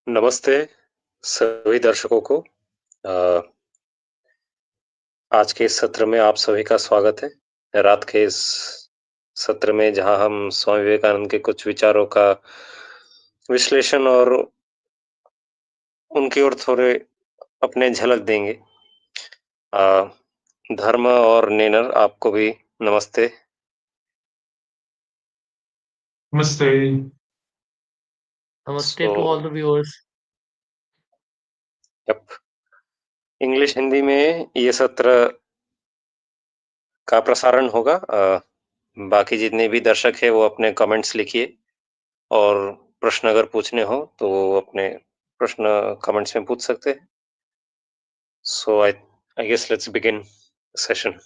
नमस्ते सभी दर्शकों को। अ, आज के इस सत्र में आप सभी का स्वागत है। रात के इस सत्र में जहां हम स्वामी विवेकानंद के कुछ विचारों का विश्लेषण और उनकी ओर थोड़े अपने झलक देंगे। अ, धर्म और नेनर आपको भी नमस्ते। Namaste. So Namaste to all the viewers. Yup English Hindi में ये सत्र का प्रसारण होगा। बाकी जितने भी दर्शक है वो अपने कमेंट्स लिखिए और प्रश्न अगर पूछने हो तो वो अपने प्रश्न कमेंट्स में पूछ सकते हैं। So I guess let's begin session.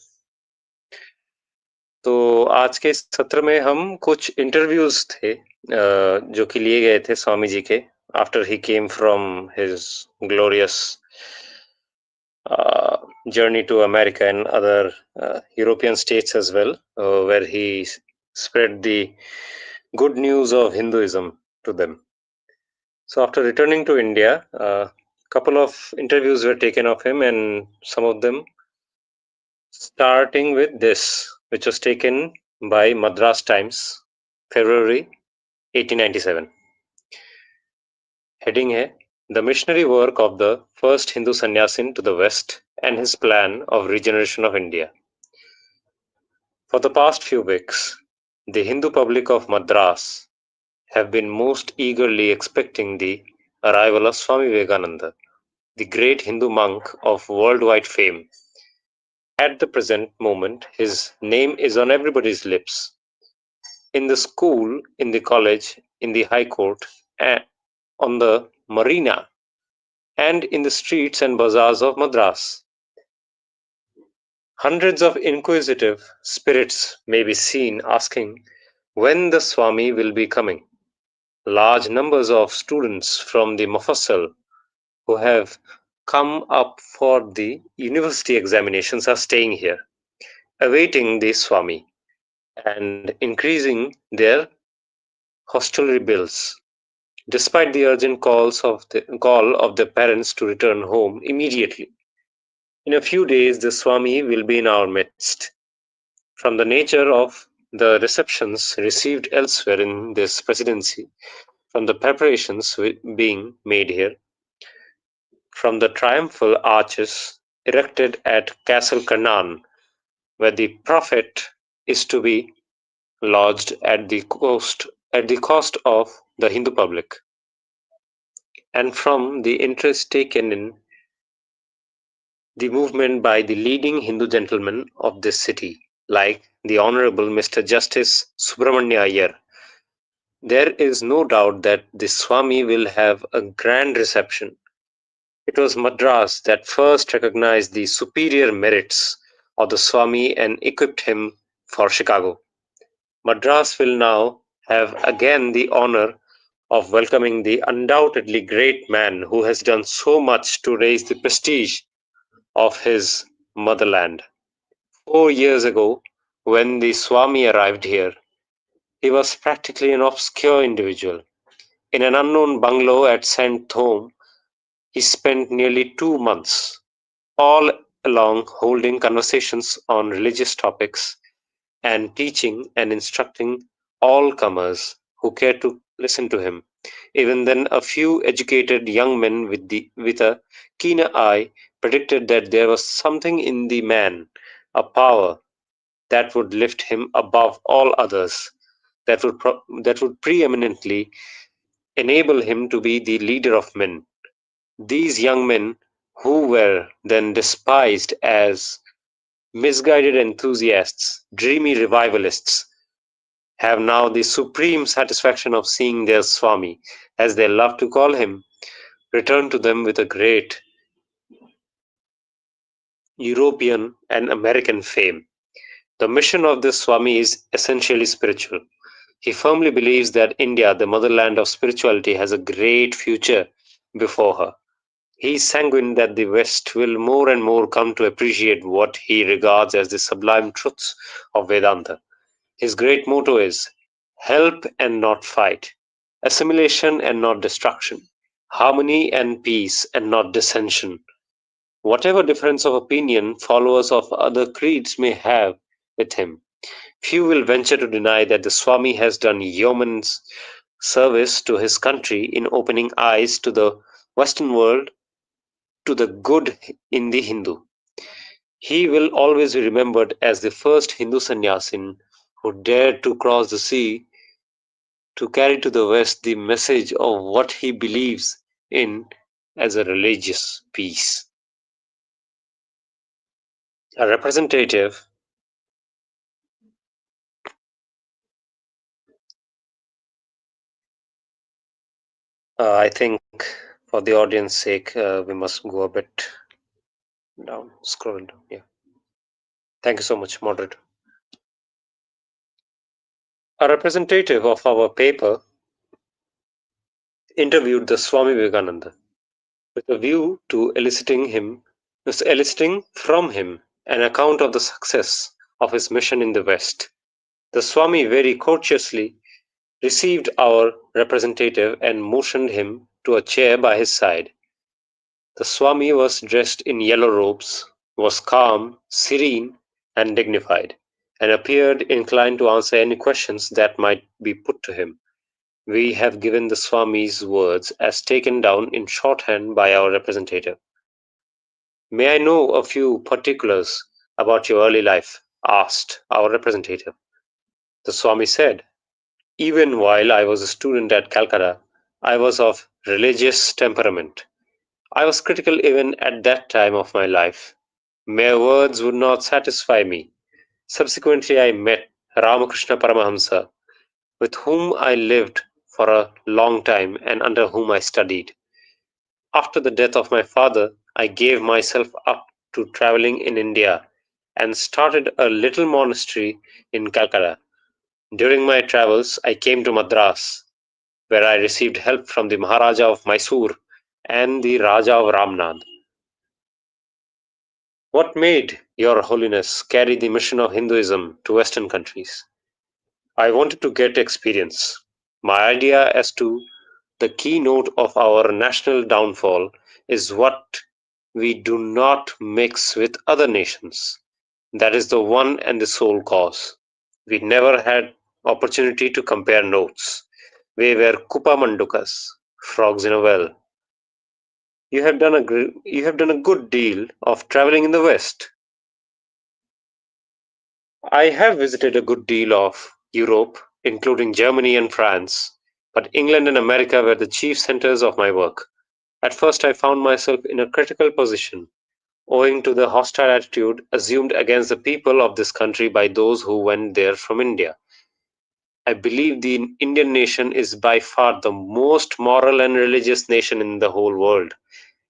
तो आज के सत्र में हम कुछ इंटरव्यूज थे जो कि लिए गए थे स्वामी जी के after he came from his glorious journey to America and other European states as well, where he spread the good news of Hinduism to them. So after returning to India, a couple of interviews were taken of him, and some of them starting with this, which was taken by Madras Times, February 1897. Heading है The Missionary Work of the First Hindu Sannyasin to the West and His Plan of Regeneration of India. For the past few weeks, the Hindu public of Madras have been most eagerly expecting the arrival of Swami Vivekananda, the great Hindu monk of worldwide fame. At the present moment, his name is on everybody's lips. In the school, in the college, in the high court, on the marina, and in the streets and bazaars of Madras. Hundreds of inquisitive spirits may be seen asking when the Swami will be coming. Large numbers of students from the Mufassal who have come up for the university examinations are staying here, awaiting the Swami and increasing their hostelry bills, despite the urgent call of the parents to return home immediately. In a few days, the Swami will be in our midst. From the nature of the receptions received elsewhere in this presidency, from the preparations being made here, from the triumphal arches erected at Castle Kannan, where the prophet is to be lodged at the cost of the Hindu public, and from the interest taken in the movement by the leading Hindu gentlemen of this city, like the Honorable Mr. Justice Subramanya Iyer. There is no doubt that the Swami will have a grand reception. It was Madras that first recognized the superior merits of the Swami and equipped him for Chicago. Madras will now have again the honor of welcoming the undoubtedly great man who has done so much to raise the prestige of his motherland. 4 years ago, when the Swami arrived here, he was practically an obscure individual. In an unknown bungalow at St. Thome, he spent nearly 2 months, all along holding conversations on religious topics and teaching and instructing all comers who cared to listen to him. Even then, a few educated young men with a keener eye predicted that there was something in the man, a power that would lift him above all others, that would preeminently enable him to be the leader of men. These young men, who were then despised as misguided enthusiasts, dreamy revivalists, have now the supreme satisfaction of seeing their Swami, as they love to call him, return to them with a great European and American fame. The mission of this Swami is essentially spiritual. He firmly believes that India, the motherland of spirituality, has a great future before her. He is sanguine that the West will more and more come to appreciate what he regards as the sublime truths of Vedanta. His great motto is help and not fight, assimilation and not destruction. harmony and peace and not dissension. Whatever difference of opinion followers of other creeds may have with him, few will venture to deny that the Swami has done yeoman's service to his country in opening eyes to the Western world to the good in the Hindu. He will always be remembered as the first Hindu sannyasin who dared to cross the sea to carry to the West the message of what he believes in as a religious peace. A representative, I think for the audience sake, we must go a bit down, scroll down. Yeah. Thank you so much, moderator. A representative of our paper interviewed the Swami Vivekananda with a view to eliciting from him an account of the success of his mission in the West. The Swami very courteously received our representative and motioned him to a chair by his side. The Swami was dressed in yellow robes, was calm, serene, and dignified, and appeared inclined to answer any questions that might be put to him. We have given the Swami's words as taken down in shorthand by our representative. May I know a few particulars about your early life? Asked our representative. The Swami said, even while I was a student at Calcutta, I was of religious temperament. I was critical even at that time of my life. Mere words would not satisfy me. Subsequently, I met Ramakrishna Paramahamsa, with whom I lived for a long time and under whom I studied. After the death of my father, I gave myself up to traveling in India and started a little monastery in Calcutta. During my travels, I came to Madras, where I received help from the Maharaja of Mysore and the Raja of Ramnad. What made Your Holiness carry the mission of Hinduism to Western countries? I wanted to get experience. My idea as to the keynote of our national downfall is what we do not mix with other nations. That is the one and the sole cause. We never had opportunity to compare notes. We were kupamandukas, frogs in a well. You have done a good deal of traveling in the West. I have visited a good deal of Europe, including Germany and France, but England and America were the chief centers of my work. At first, I found myself in a critical position, owing to the hostile attitude assumed against the people of this country by those who went there from India. I believe the Indian nation is by far the most moral and religious nation in the whole world,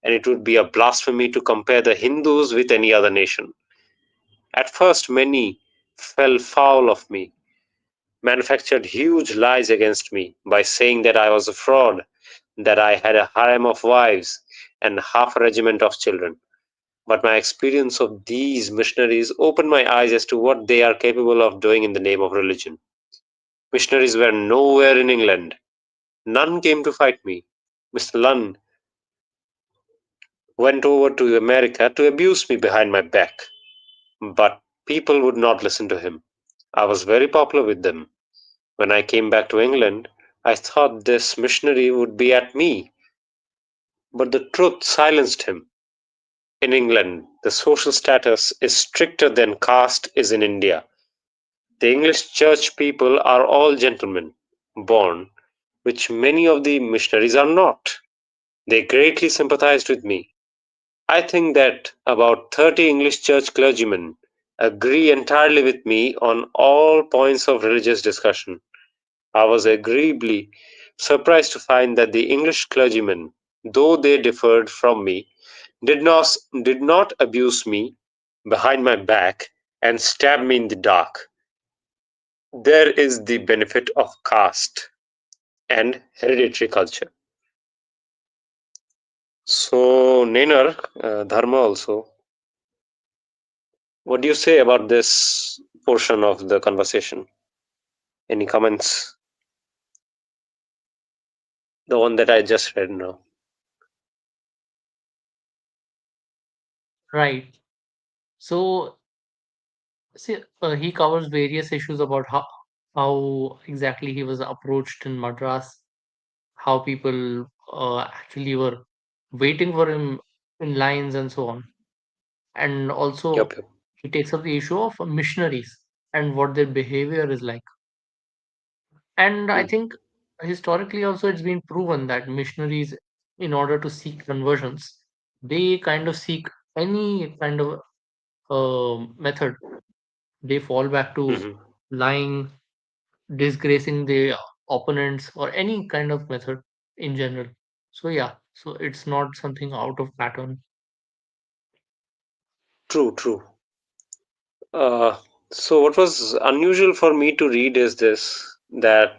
and it would be a blasphemy to compare the Hindus with any other nation. At first, many fell foul of me, manufactured huge lies against me by saying that I was a fraud, that I had a harem of wives and half a regiment of children. But my experience of these missionaries opened my eyes as to what they are capable of doing in the name of religion. Missionaries were nowhere in England. None came to fight me. Mr. Lunn went over to America to abuse me behind my back, but people would not listen to him. I was very popular with them. When I came back to England, I thought this missionary would be at me, but the truth silenced him. In England, the social status is stricter than caste is in India. The English church people are all gentlemen, born, which many of the missionaries are not. They greatly sympathized with me. I think that about 30 English church clergymen agree entirely with me on all points of religious discussion. I was agreeably surprised to find that the English clergymen, though they differed from me, did not, did not abuse me behind my back and stab me in the dark. There is the benefit of caste and hereditary culture. So, Nenar, Dharma also, what do you say about this portion of the conversation? Any comments? The one that I just read now. right. So, see, he covers various issues about how exactly he was approached in Madras, how people actually were waiting for him in lines and so on. And also, Yep, yep. he takes up the issue of missionaries and what their behavior is like. And I Hmm. think historically also it's been proven that missionaries, in order to seek conversions, they kind of seek any kind of method. They fall back to Hmm. lying, disgracing the opponents, or any kind of method in general. So yeah, so it's not something out of pattern. True, true. Uh, so, what was unusual for me to read is this, that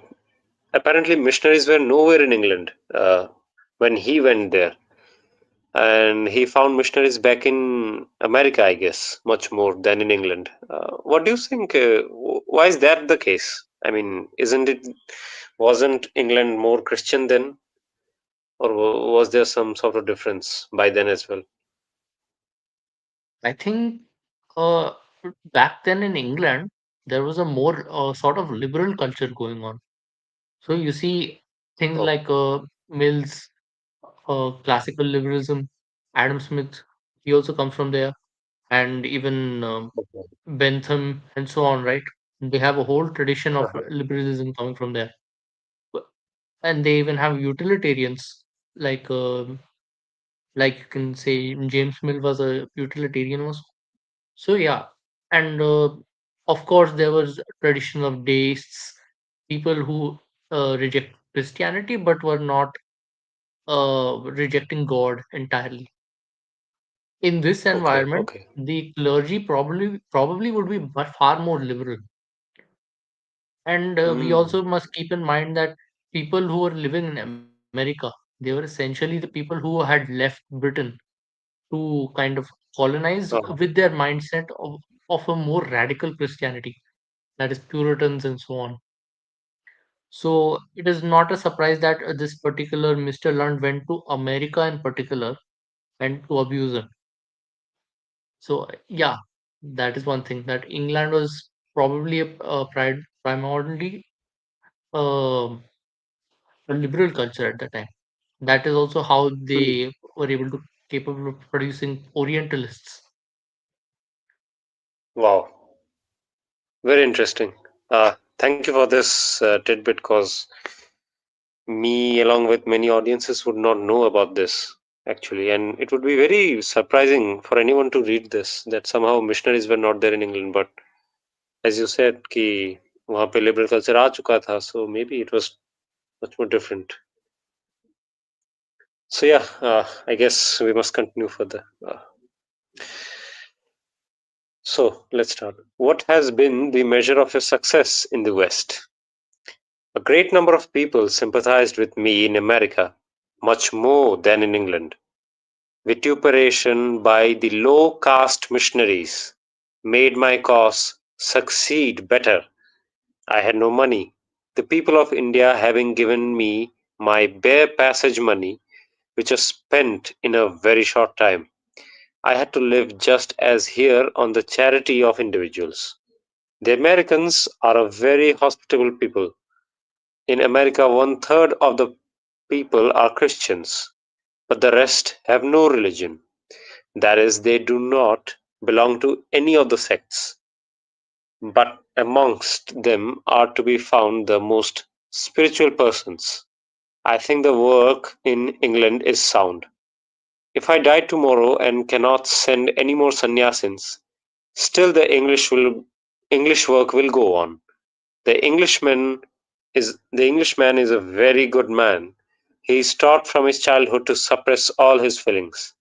apparently missionaries were nowhere in England when he went there. And he found missionaries back in America, I guess, much more than in England. What do you think? Why is that the case? I mean, wasn't England more Christian then, or was there some sort of difference by then as well? I think uh, back then in England, there was a more sort of liberal culture going on. So you see things Oh, like Mill's classical liberalism, Adam Smith, he also comes from there, and even okay. Bentham and so on, right? They have a whole tradition of Uh-huh. liberalism coming from there. But- And they even have utilitarians, like like you can say James Mill was a utilitarian also. So yeah, and of course there was a tradition of deists, people who reject Christianity but were not rejecting God entirely. In this Okay, environment, okay. the clergy probably would be far more liberal. And we Mm. also must keep in mind that people who were living in America, they were essentially the people who had left Britain to kind of colonize Uh-huh. with their mindset of a more radical Christianity, that is Puritans and so on. So it is not a surprise that this particular Mr. Lund went to America in particular and to abuse it. So yeah, that is one thing, that England was probably a primarily um a liberal culture at the time. That is also how Mm. they were able to capable of producing Orientalists. Wow, very interesting. Thank you for this tidbit, because me, along with many audiences, would not know about this actually, and it would be very surprising for anyone to read this, that somehow missionaries were not there in England. But as you said, कि वहाँ पे liberal culture आ चुका था, so maybe it was much more different. So yeah, I guess we must continue further. So let's start. What has been the measure of your success in the West? A great number of people sympathized with me in America, much more than in England. Vituperation by the low caste missionaries made my cause succeed better. I had no money. The people of India having given me my bare passage money, which was spent in a very short time, I had to live just as here on the charity of individuals. The Americans are a very hospitable people. In America, one third of the people are Christians, but the rest have no religion. That is, they do not belong to any of the sects, but amongst them are to be found the most spiritual persons. I think the work in England is sound. If I die tomorrow and cannot send any more sannyasins, still English work will go on. The Englishman is a very good man. He is taught from his childhood to suppress all his feelings.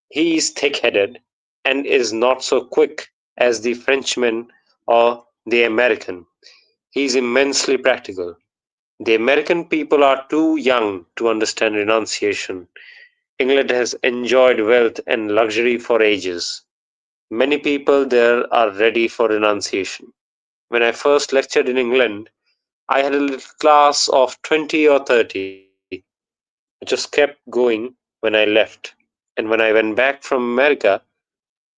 He is thick-headed, and is not so quick as the Frenchman or the American. He is immensely practical. The American people are too young to understand renunciation. England has enjoyed wealth and luxury for ages. Many people there are ready for renunciation. When I first lectured in England, I had a little class of 20 or 30. It just kept going when I left. And when I went back from America,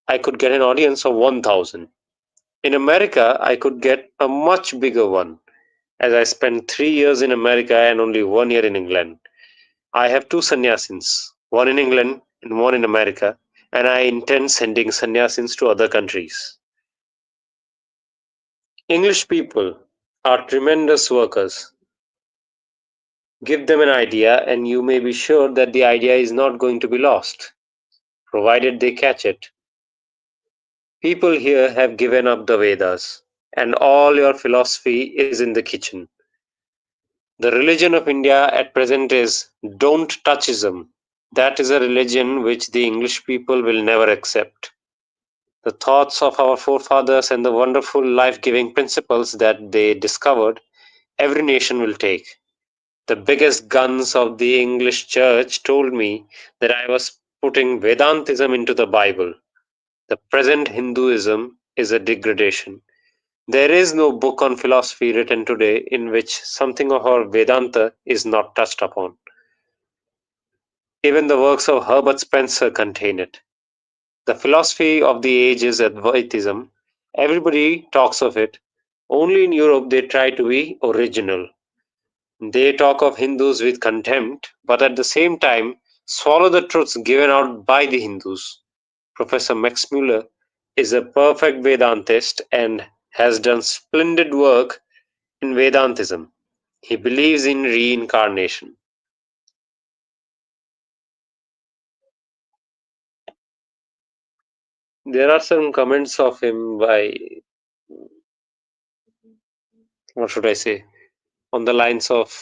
I could get an audience of 1,000. In America, I could get a much bigger one, as I spent 3 years in America and only 1 year in England. I have two sannyasins, one in England and one in America, and I intend sending sannyasins to other countries. English people are tremendous workers. Give them an idea, and you may be sure that the idea is not going to be lost, provided they catch it. People here have given up the Vedas, and all your philosophy is in the kitchen. The religion of India at present is don't touchism. That is a religion which the English people will never accept. The thoughts of our forefathers and the wonderful life giving principles that they discovered, every nation will take. The biggest guns of the English church told me that I was putting Vedantism into the Bible. The present Hinduism is a degradation. There is no book on philosophy written today in which something of our Vedanta is not touched upon. Even the works of Herbert Spencer contain it. The philosophy of the age is Advaitism. Everybody talks of it. Only in Europe they try to be original. They talk of Hindus with contempt, but at the same time swallow the truths given out by the Hindus. Professor Max Muller is a perfect Vedantist and has done splendid work in Vedantism. He believes in reincarnation. There are some comments of him by, what should I say, on the lines of,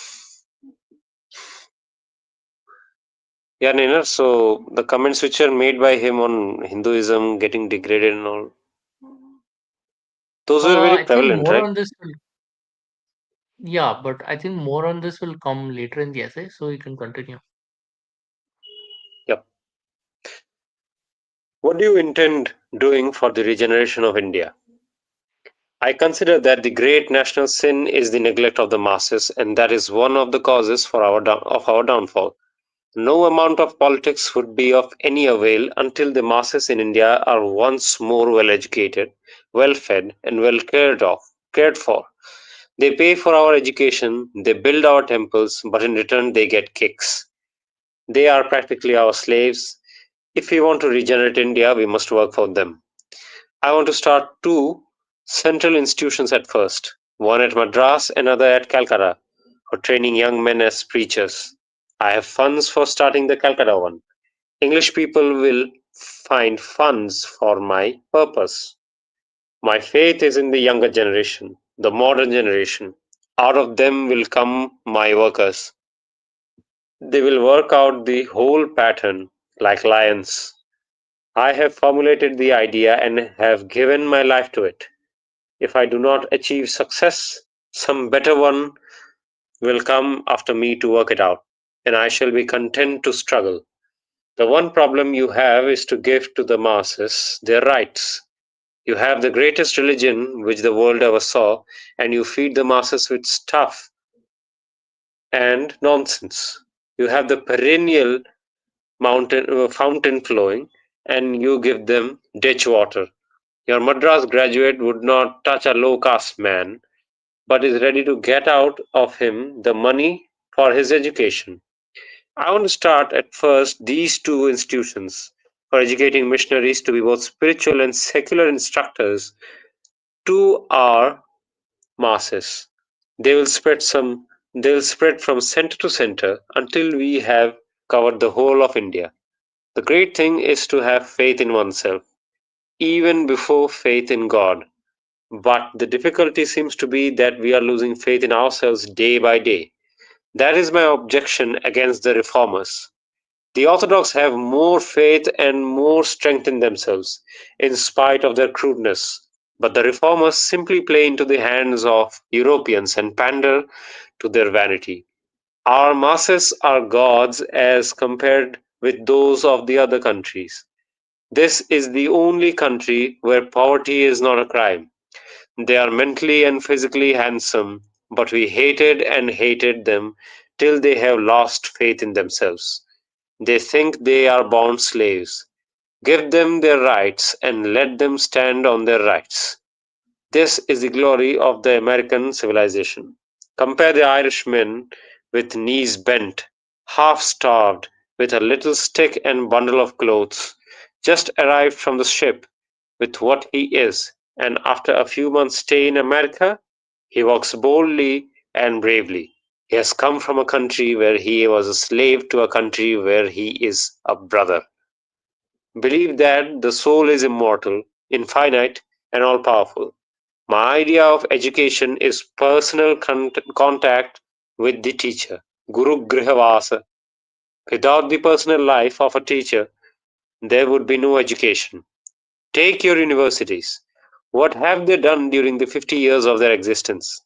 yeah, Nina. So the comments which are made by him on Hinduism getting degraded and all, those were very I think prevalent, more right? on this will, yeah, but I think more on this will come later in the essay, so you can continue. Yep. What do you intend doing for the regeneration of India? I consider that the great national sin is the neglect of the masses, and that is one of the causes for of our downfall. No amount of politics would be of any avail until the masses in India are once more well educated, well fed, and well cared for. They pay for our education, they build our temples, but in return they get kicks. They are practically our slaves. If we want to regenerate India, we must work for them. I want to start two central institutions at first, one at Madras, another at Calcutta, for training young men as preachers. I have funds for starting the Calcutta one. English people will find funds for my purpose. My faith is in the younger generation, the modern generation. Out of them will come my workers. They will work out the whole pattern like lions. I have formulated the idea and have given my life to it. If I do not achieve success, some better one will come after me to work it out, and I shall be content to struggle. The one problem you have is to give to the masses their rights. You have the greatest religion which the world ever saw, and you feed the masses with stuff and nonsense. You have the perennial fountain flowing, and you give them ditch water. Your Madras graduate would not touch a low caste man, but is ready to get out of him the money for his education. I want to start at first these two institutions for educating missionaries to be both spiritual and secular instructors to our masses. They will they will spread from center to center until we have covered the whole of India. The great thing is to have faith in oneself, even before faith in God. But the difficulty seems to be that we are losing faith in ourselves day by day. That is my objection against the reformers. The Orthodox have more faith and more strength in themselves, in spite of their crudeness. But the reformers simply play into the hands of Europeans and pander to their vanity. Our masses are gods as compared with those of the other countries. This is the only country where poverty is not a crime. They are mentally and physically handsome, but we hated them till they have lost faith in themselves. They think they are born slaves. Give them their rights and let them stand on their rights. This is the glory of the American civilization. Compare the Irishman with knees bent, half starved, with a little stick and bundle of clothes, just arrived from the ship with what he is, and after a few months' stay in America, he walks boldly and bravely. He has come from a country where he was a slave to a country where he is a brother. Believe that the soul is immortal, infinite, and all powerful. My idea of education is personal contact with the teacher, Guru Grihavasa. Without the personal life of a teacher, there would be no education. Take your universities. What have they done during the 50 years of their existence?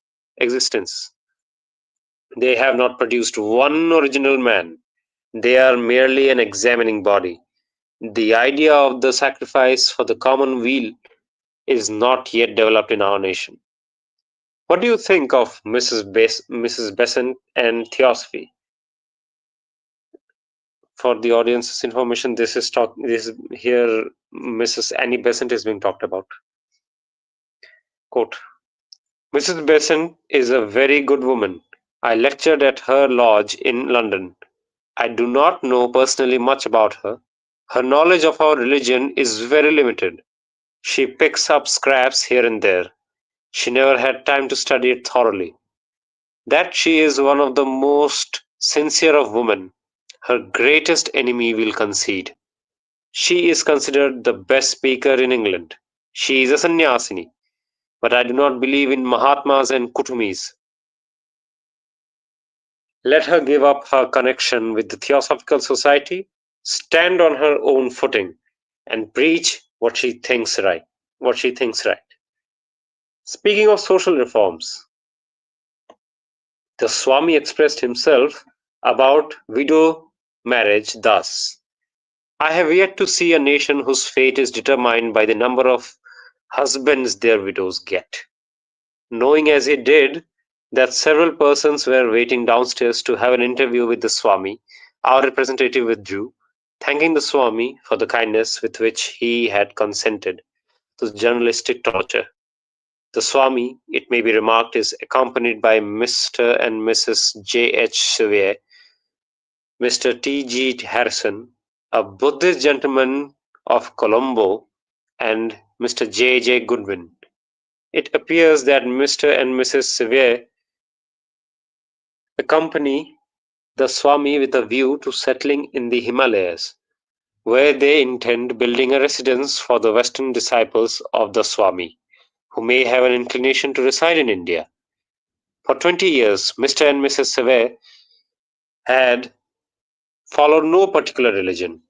They have not produced one original man. They are merely an examining body. The idea of the sacrifice for the common weal is not yet developed in our nation. What do you think of Mrs. Besant and Theosophy? For the audience's information, this is here Mrs. Annie Besant is being talked about. Quote, Mrs. Besant is a very good woman. I lectured at her lodge in London. I do not know personally much about her. Her knowledge of our religion is very limited. She picks up scraps here and there. She never had time to study it thoroughly. That she is one of the most sincere of women, her greatest enemy will concede. She is considered the best speaker in England. She is a sannyasini, but I do not believe in Mahatmas and Kutumis. Let her give up her connection with the Theosophical Society, stand on her own footing, and preach what she thinks right. Speaking of social reforms, the Swami expressed himself about widow marriage thus: I have yet to see a nation whose fate is determined by the number of husbands their widows get. Knowing as he did that several persons were waiting downstairs to have an interview with the Swami, our representative withdrew, thanking the Swami for the kindness with which he had consented to journalistic torture. The Swami, it may be remarked, is accompanied by Mr. and Mrs. J. H. Sevier, Mr. T. G. Harrison, a Buddhist gentleman of Colombo, and Mr. J. J. Goodwin. It appears that Mr. and Mrs. Sevier accompany the Swami with a view to settling in the Himalayas, where they intend building a residence for the Western disciples of the Swami, who may have an inclination to reside in India. For 20 years, Mr. and Mrs. Sevier had followed no particular religion,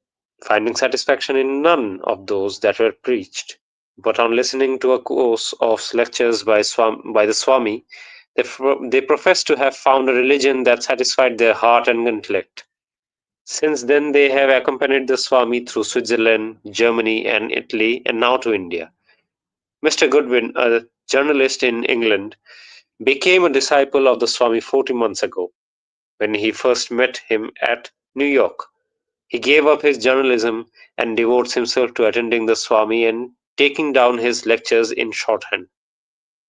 finding satisfaction in none of those that were preached. But on listening to a course of lectures by the Swami, they professed to have found a religion that satisfied their heart and intellect. Since then, they have accompanied the Swami through Switzerland, Germany, and Italy, and now to India. Mr. Goodwin, a journalist in England, became a disciple of the Swami 40 months ago when he first met him at New York. He gave up his journalism and devotes himself to attending the Swami and taking down his lectures in shorthand.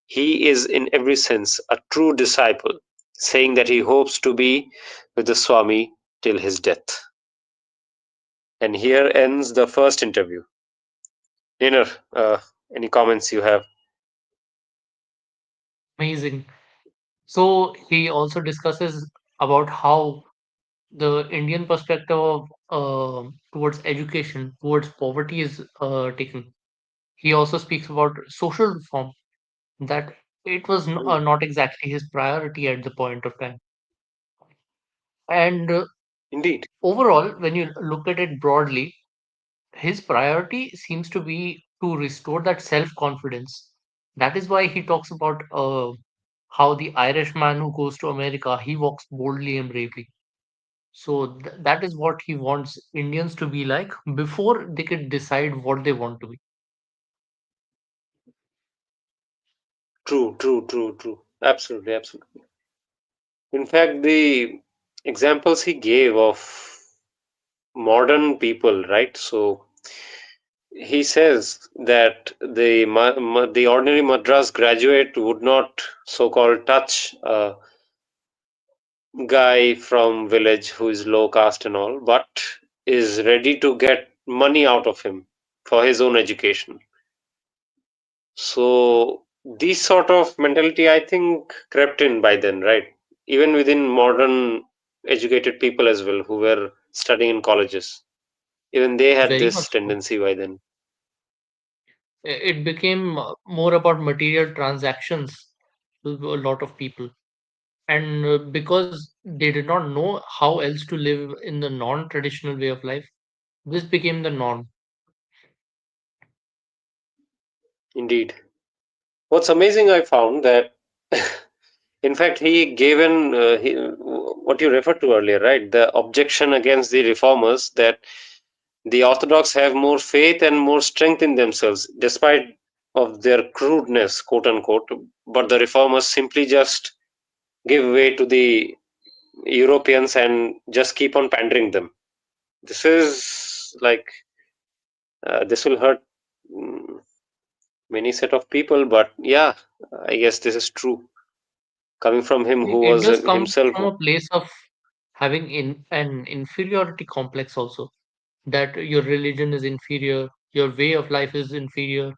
He is in every sense a true disciple, saying that he hopes to be with the Swami till his death. And here ends the first interview. Niner, any comments you have? Amazing. So he also discusses about how the Indian perspective of towards education, towards poverty is taken. He also speaks about social reform, that it was Mm, not exactly his priority at the point of time. And indeed. overall, when you look at it broadly, his priority seems to be to restore that self confidence. That is why he talks about how the Irishman who goes to America, he walks boldly and bravely. So that is what he wants Indians to be like before they could decide what they want to be. True. Absolutely, absolutely. In fact, the examples he gave of modern people, right? So he says that the ordinary Madras graduate would not so-called touch a guy from village who is low caste and all, but is ready to get money out of him for his own education. So this sort of mentality, I think, crept in by then, right? Even within modern educated people as well, who were studying in colleges, even they had Very much this so. tendency by then. It became more about material transactions to a lot of people. And because they did not know how else to live in the non-traditional way of life, this became the norm. Indeed. What's amazing, I found that, in fact, he gave in what you referred to earlier, right? The objection against the reformers that the Orthodox have more faith and more strength in themselves, despite of their crudeness, quote unquote. But the reformers simply just give way to the Europeans and just keep on pandering them. This is like this will hurt mm, many set of people, but yeah, I guess this is true. Coming from him, who It was does come himself. from a place of having an inferiority complex also, that your religion is inferior, your way of life is inferior,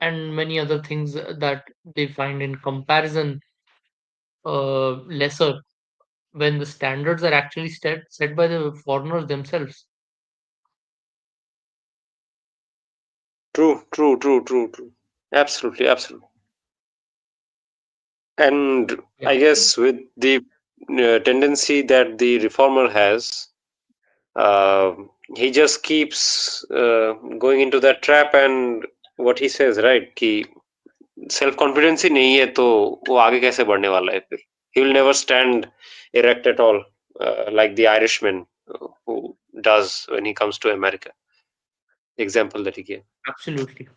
and many other things that they find in comparison lesser when the standards are actually set by the foreigners themselves. True, true, true, true, true. Absolutely, absolutely. And Yeah, I guess with the tendency that the reformer has, uh, he just keeps going into that trap. And what he says, right, कि self confidence ही नहीं है तो वो आगे कैसे बढ़ने वाला है फिर. He will never stand erect at all, like the Irishman who does when he comes to America. The example that he gave. absolutely.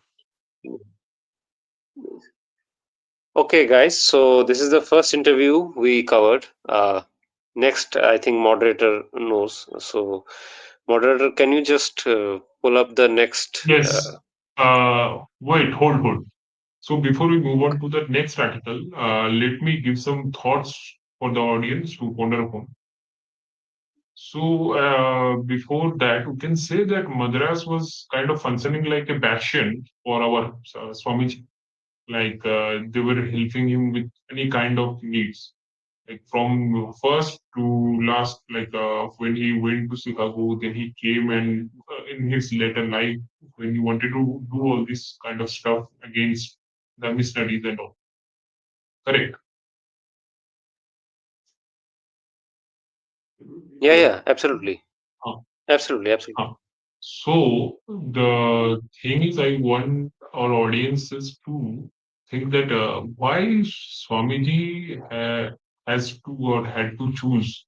Okay, guys. So this is the first interview we covered. Next, I think moderator knows. So, moderator, can you just pull up the next? Yes. Wait, hold. So before we move on to the next article, let me give some thoughts for the audience to ponder upon. So before that, we can say that Madras was kind of functioning like a bastion for our Swamiji. Like they were helping him with any kind of needs, like from first to last. Like when he went to Chicago, then he came and in his later life, when he wanted to do all this kind of stuff against the missionaries and all. Correct. Yeah, yeah, absolutely, Huh. absolutely, absolutely. Huh. So the thing is, I want our audiences to think that why Swamiji has to or had to choose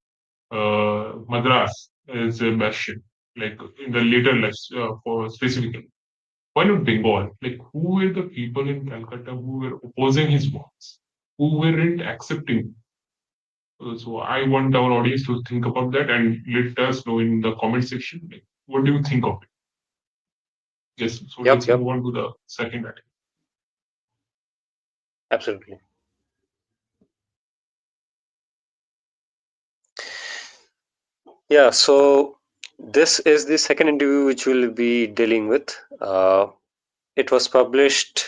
Madras as a bastion, like in the later lives for specifically. Why not Bengal? Like who were the people in Calcutta who were opposing his works, who weren't accepting? So I want our audience to think about that and let us know in the comment section. Like, what do you think of it? Yes. So Yep, let's yep, move on to the second article. absolutely. Yeah. So this is the second interview which we'll be dealing with. It was published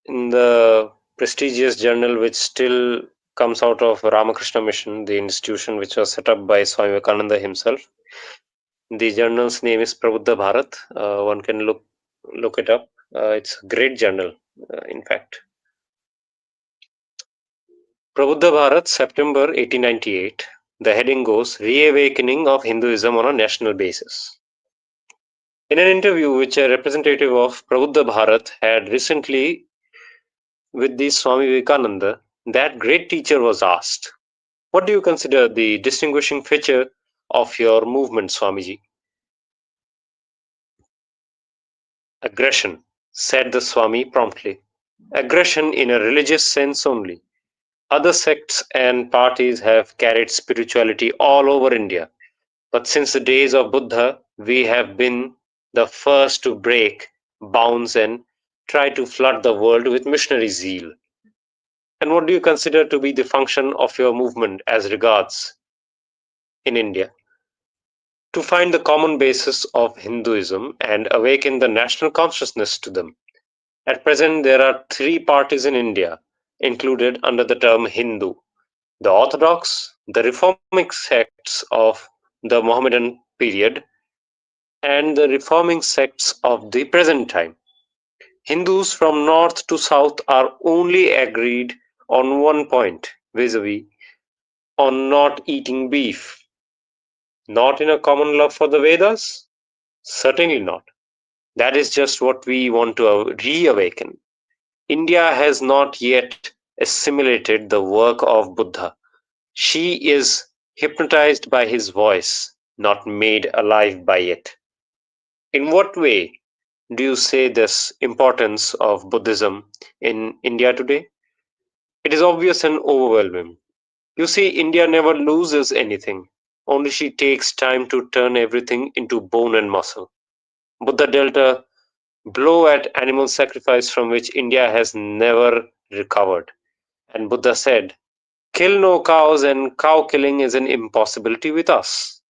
in the prestigious journal which still comes out of Ramakrishna Mission, the institution which was set up by Swami Vivekananda himself. The journal's name is Prabuddha Bharat. One can look it up. It's a great journal, in fact. Prabuddha Bharat, September 1898. The heading goes Reawakening of Hinduism on a National Basis. In an interview which a representative of Prabuddha Bharat had recently with the Swami Vivekananda, that great teacher was asked, "What do you consider the distinguishing feature of your movement, Swamiji?" "Aggression," said the Swami promptly. "Aggression in a religious sense only. Other sects and parties have carried spirituality all over India, but since the days of Buddha, we have been the first to break bounds and try to flood the world with missionary zeal. And what do you consider to be the function of your movement as regards in India? To find the common basis of Hinduism and awaken the national consciousness to them. At present, there are three parties in India included under the term Hindu: the Orthodox, the reforming sects of the Mohammedan period, and the reforming sects of the present time. Hindus from north to south are only agreed on one point, vis-a-vis, on not eating beef. Not in a common love for the Vedas? Certainly not. That is just what we want to reawaken. India has not yet assimilated the work of Buddha. She is hypnotized by his voice, not made alive by it. In what way do you say this importance of Buddhism in India today? It is obvious and overwhelming. You see, India never loses anything, only she takes time to turn everything into bone and muscle. Buddha dealt a blow at animal sacrifice from which India has never recovered. And Buddha said, kill no cows, and cow killing is an impossibility with us.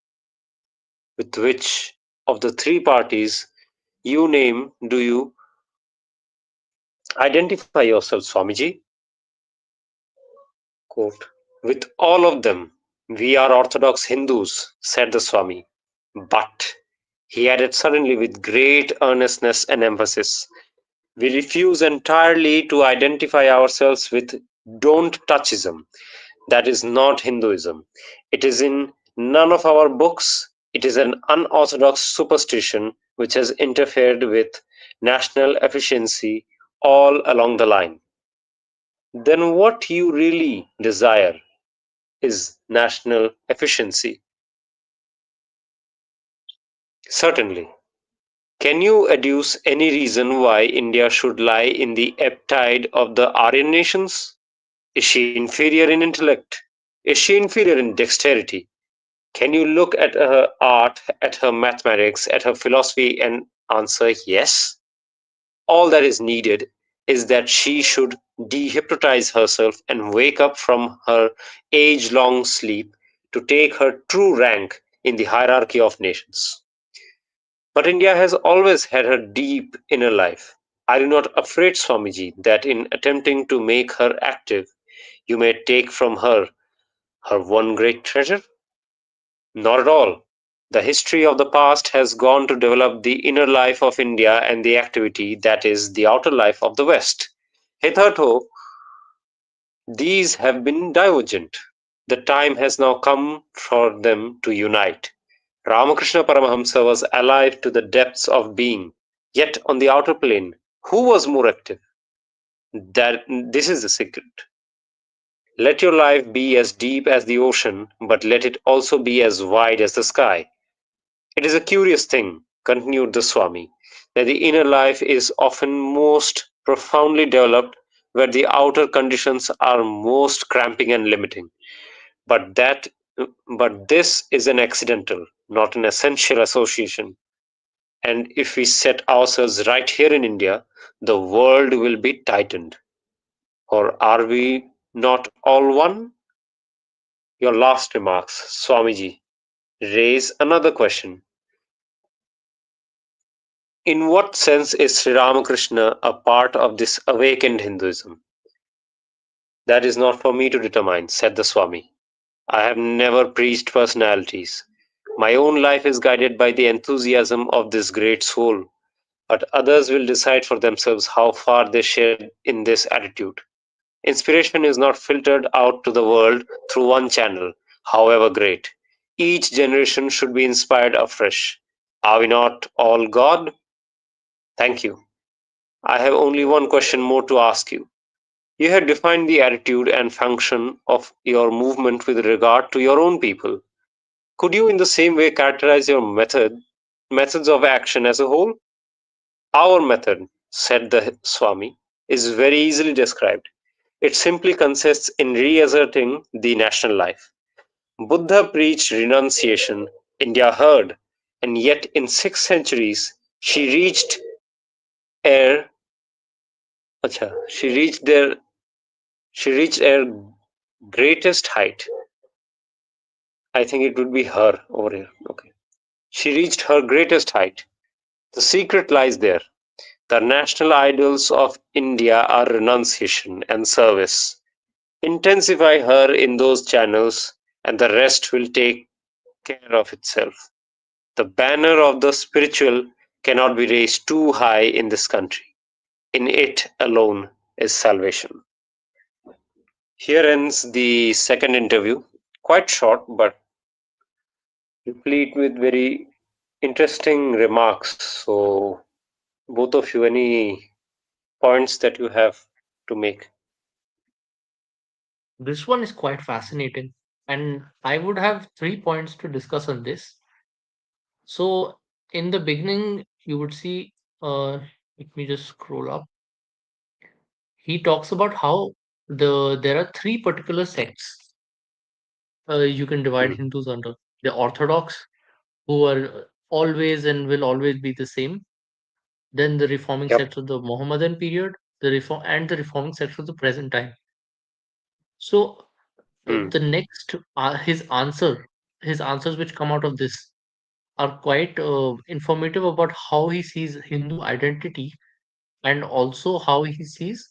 With which of the three parties you name do you identify yourself, Swamiji? Quote, with all of them, we are Orthodox Hindus, said the Swami. But, he added suddenly with great earnestness and emphasis, we refuse entirely to identify ourselves with don't touchism. That is not Hinduism. It is in none of our books. It is an unorthodox superstition which has interfered with national efficiency all along the line. Then what you really desire is national efficiency. Certainly. Can you adduce any reason why India should lie in the ebb tide of the Aryan nations? Is she inferior in intellect? Is she inferior in dexterity? Can you look at her art, at her mathematics, at her philosophy and answer yes? All that is needed is that she should dehypnotize herself and wake up from her age long sleep to take her true rank in the hierarchy of nations. But India has always had her deep inner life. Are you not afraid, Swamiji, that in attempting to make her active, you may take from her her one great treasure? Not at all. The history of the past has gone to develop the inner life of India and the activity that is the outer life of the West. Hitherto, these have been divergent. The time has now come for them to unite. Ramakrishna Paramahamsa was alive to the depths of being, yet on the outer plane, who was more active? That this is the secret. Let your life be as deep as the ocean, but let it also be as wide as the sky. It is a curious thing, continued the Swami, that the inner life is often most profoundly developed where the outer conditions are most cramping and limiting. But that but this is an accidental, not an essential association. And if we set ourselves right here in India, the world will be tightened. Or are we not all one? Your last remarks, Swamiji, raise another question. In what sense is Sri Ramakrishna a part of this awakened Hinduism? That is not for me to determine, said the Swami. I have never preached personalities. My own life is guided by the enthusiasm of this great soul, but others will decide for themselves how far they share in this attitude. Inspiration is not filtered out to the world through one channel, however great. Each generation should be inspired afresh. Are we not all God? Thank you. I have only one question more to ask you. You have defined the attitude and function of your movement with regard to your own people. Could you in the same way characterize your methods of action as a whole? Our method, said the Swami, is very easily described. It simply consists in reasserting the national life. Buddha preached renunciation, India heard, and yet in 6 centuries She reached air. Acha, she reached air greatest height. I think it would be her over here. Okay. She reached her greatest height. The secret lies there. The national ideals of India are renunciation and service. Intensify her in those channels, and the rest will take care of itself. The banner of the spiritual cannot be raised too high in this country. In it alone is salvation. Here ends the second interview. Quite short, but replete with very interesting remarks. So, both of you, any points that you have to make? This one is quite fascinating, and I would have 3 points to discuss on this. So, in the beginning, you would see, let me just scroll up. He talks about how there are three particular sects you can divide Hmm. Hindus under: the Orthodox, who are always and will always be the same; then the reforming Yep. sects of the Mohammedan period, the reforming sects of the present time. So Hmm. the next his answers which come out of this are quite informative about how he sees Hindu identity, and also how he sees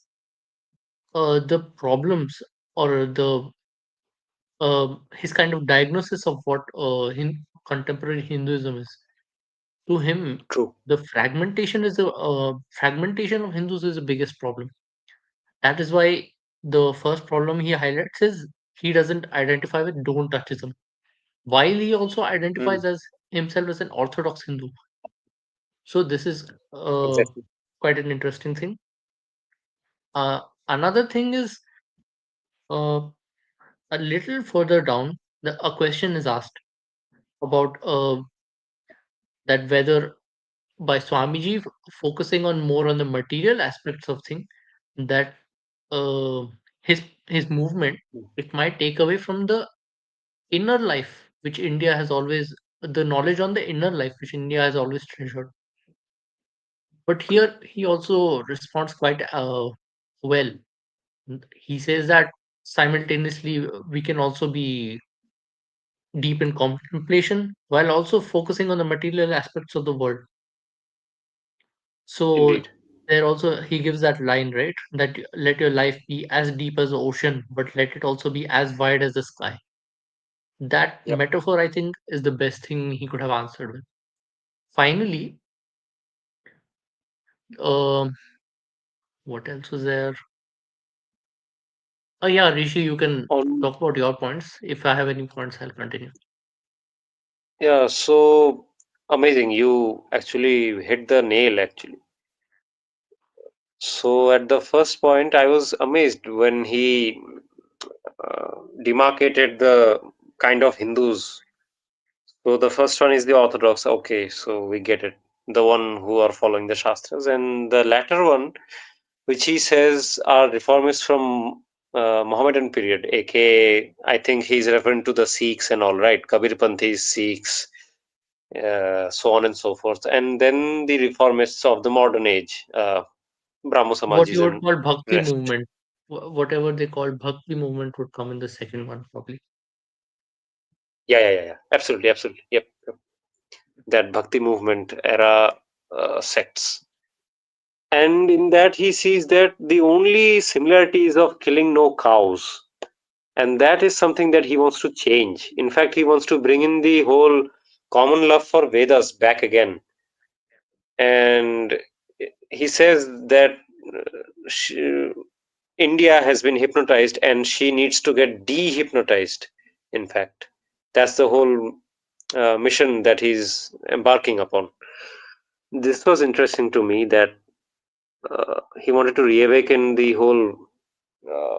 the problems, or the his kind of diagnosis of what contemporary Hinduism is. To him, True. the fragmentation of Hindus is the biggest problem. That is why the first problem he highlights is he doesn't identify with don't touchism, while he also Hmm. identifies as himself as an Orthodox Hindu. So this is Exactly. quite an interesting thing. Another thing is, uh, a little further down, a question is asked about that whether by Swamiji focusing on more on the material aspects of things, that uh, his movement, Hmm. it might take away from the inner life which India has always, the knowledge on the inner life which India has always treasured. But True. here he also responds quite well. He says that simultaneously we can also be deep in contemplation while also focusing on the material aspects of the world. So Indeed. there also he gives that line, right? That let your life be as deep as the ocean, but let it also be as wide as the sky. That Yep. metaphor, I think, is the best thing he could have answered with. Finally, um, what else was there? Oh yeah, Rishi, you can On talk about your points. If I have any points, I'll continue. Yeah, so amazing. You actually hit the nail actually. So at the first point, I was amazed when he demarcated the kind of Hindus. So the first one is the Orthodox. Okay, so we get it. The one who are following the Shastras, and the latter one, which he says are reformists from Mohammedan period, aka I think he's referring to the Sikhs and all right, Kabir Panthis, Sikhs, so on and so forth, and then the reformists of the modern age, Brahmo What Samajis you would and call Bhakti rest. movement, whatever they call Bhakti movement, would come in the second one, probably. Yeah. Absolutely, absolutely. Yep. That Bhakti movement era sects. And in that, he sees that the only similarity is of killing no cows. And that is something that he wants to change. In fact, he wants to bring in the whole common love for Vedas back again. And he says that she, India has been hypnotized and she needs to get dehypnotized. In fact, that's the whole mission that he's embarking upon. This was interesting to me that he wanted to reawaken the whole uh,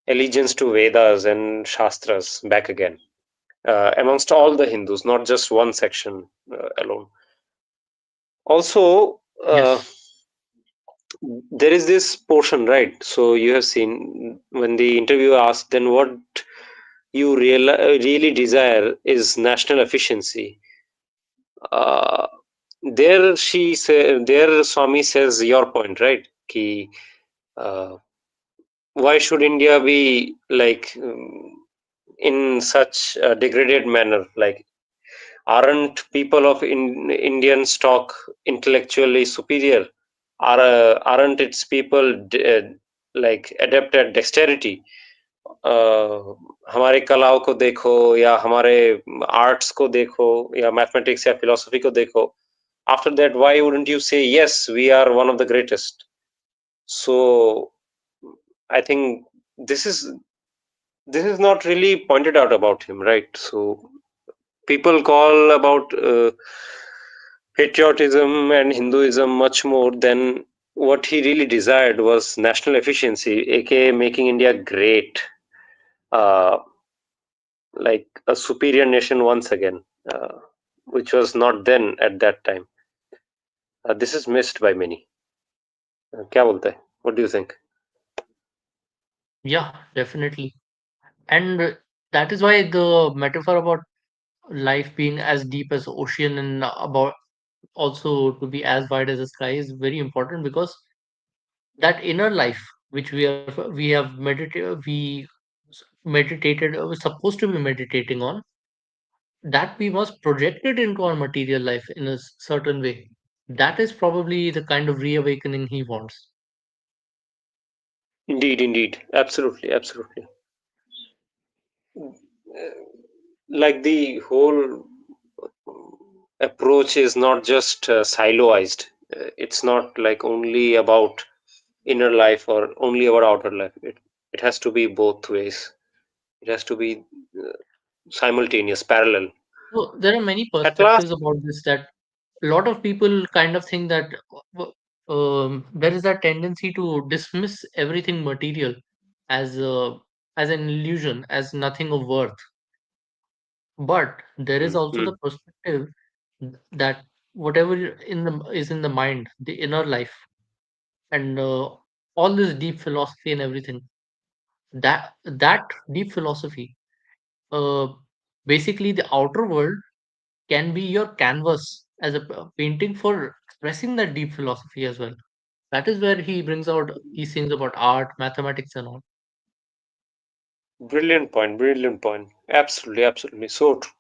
allegiance to Vedas and Shastras back again amongst all the Hindus, not just one section alone. Also, Yes. there is this portion, right? So you have seen when the interviewer asked, then what you really desire is national efficiency. Uh, there Swami says your point, right? Ki, uh, why should India be like in such a degraded manner? Like, aren't people of Indian stock intellectually superior? Aren't its people like adept at dexterity? हमारे कलाओं को देखो या हमारे arts को देखो या mathematics या फिलोसफी को देखो. After that, why wouldn't you say yes, we are one of the greatest? So I think this is this is not really pointed out about him, right? So people call about patriotism and Hinduism much more than what he really desired was national efficiency, aka making India great, uh, like a superior nation once again, uh, which was not then at that time. This is missed by many. क्या बोलते हैं? What do you think? Yeah, definitely. And that is why the metaphor about life being as deep as ocean and about also to be as wide as the sky is very important, because that inner life which we have meditated supposed to be meditating on, that we must project it into our material life in a certain way. That is probably the kind of reawakening he wants. Indeed, indeed, absolutely, absolutely. Like the whole approach is not just siloized. It's not like only about inner life or only about outer life. It has to be both ways. It has to be uh, simultaneous, parallel. So there are many At last, perspectives about this, that a lot of people kind of think that there is a tendency to dismiss everything material as as an illusion, as nothing of worth. But there is also mm, the perspective that whatever is in the mind, the inner life, and all this deep philosophy and everything, that deep philosophy, uh, basically the outer world can be your canvas as a painting for expressing that deep philosophy as well. That is where he brings out these things about art, mathematics, and all. brilliant point, brilliant point. Absolutely, absolutely. So true.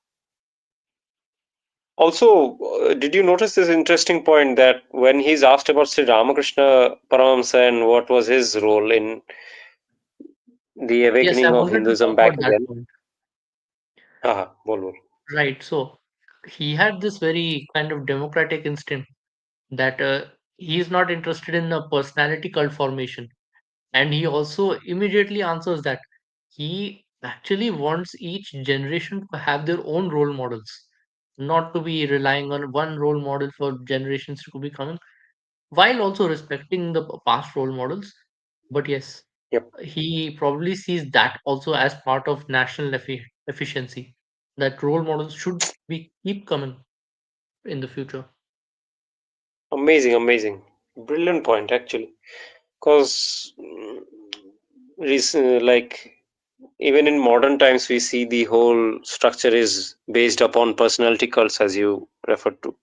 Also, did you notice this interesting point that when he's asked about Sri Ramakrishna Paramahamsa and what was his role in the Yes, I awakening of wanted to Hinduism talk back about that then? point. Haha, bol bol. Right. So he had this very kind of democratic instinct that he is not interested in a personality cult formation. And he also immediately answers that he actually wants each generation to have their own role models, not to be relying on one role model for generations to be coming, while also respecting the past role models. But yes, Yep. he probably sees that also as part of national efficiency, that role models should be keep coming in the future. Amazing, amazing. Brilliant point, actually. Because, like, even in modern times, we see the whole structure is based upon personality cults, as you referred to.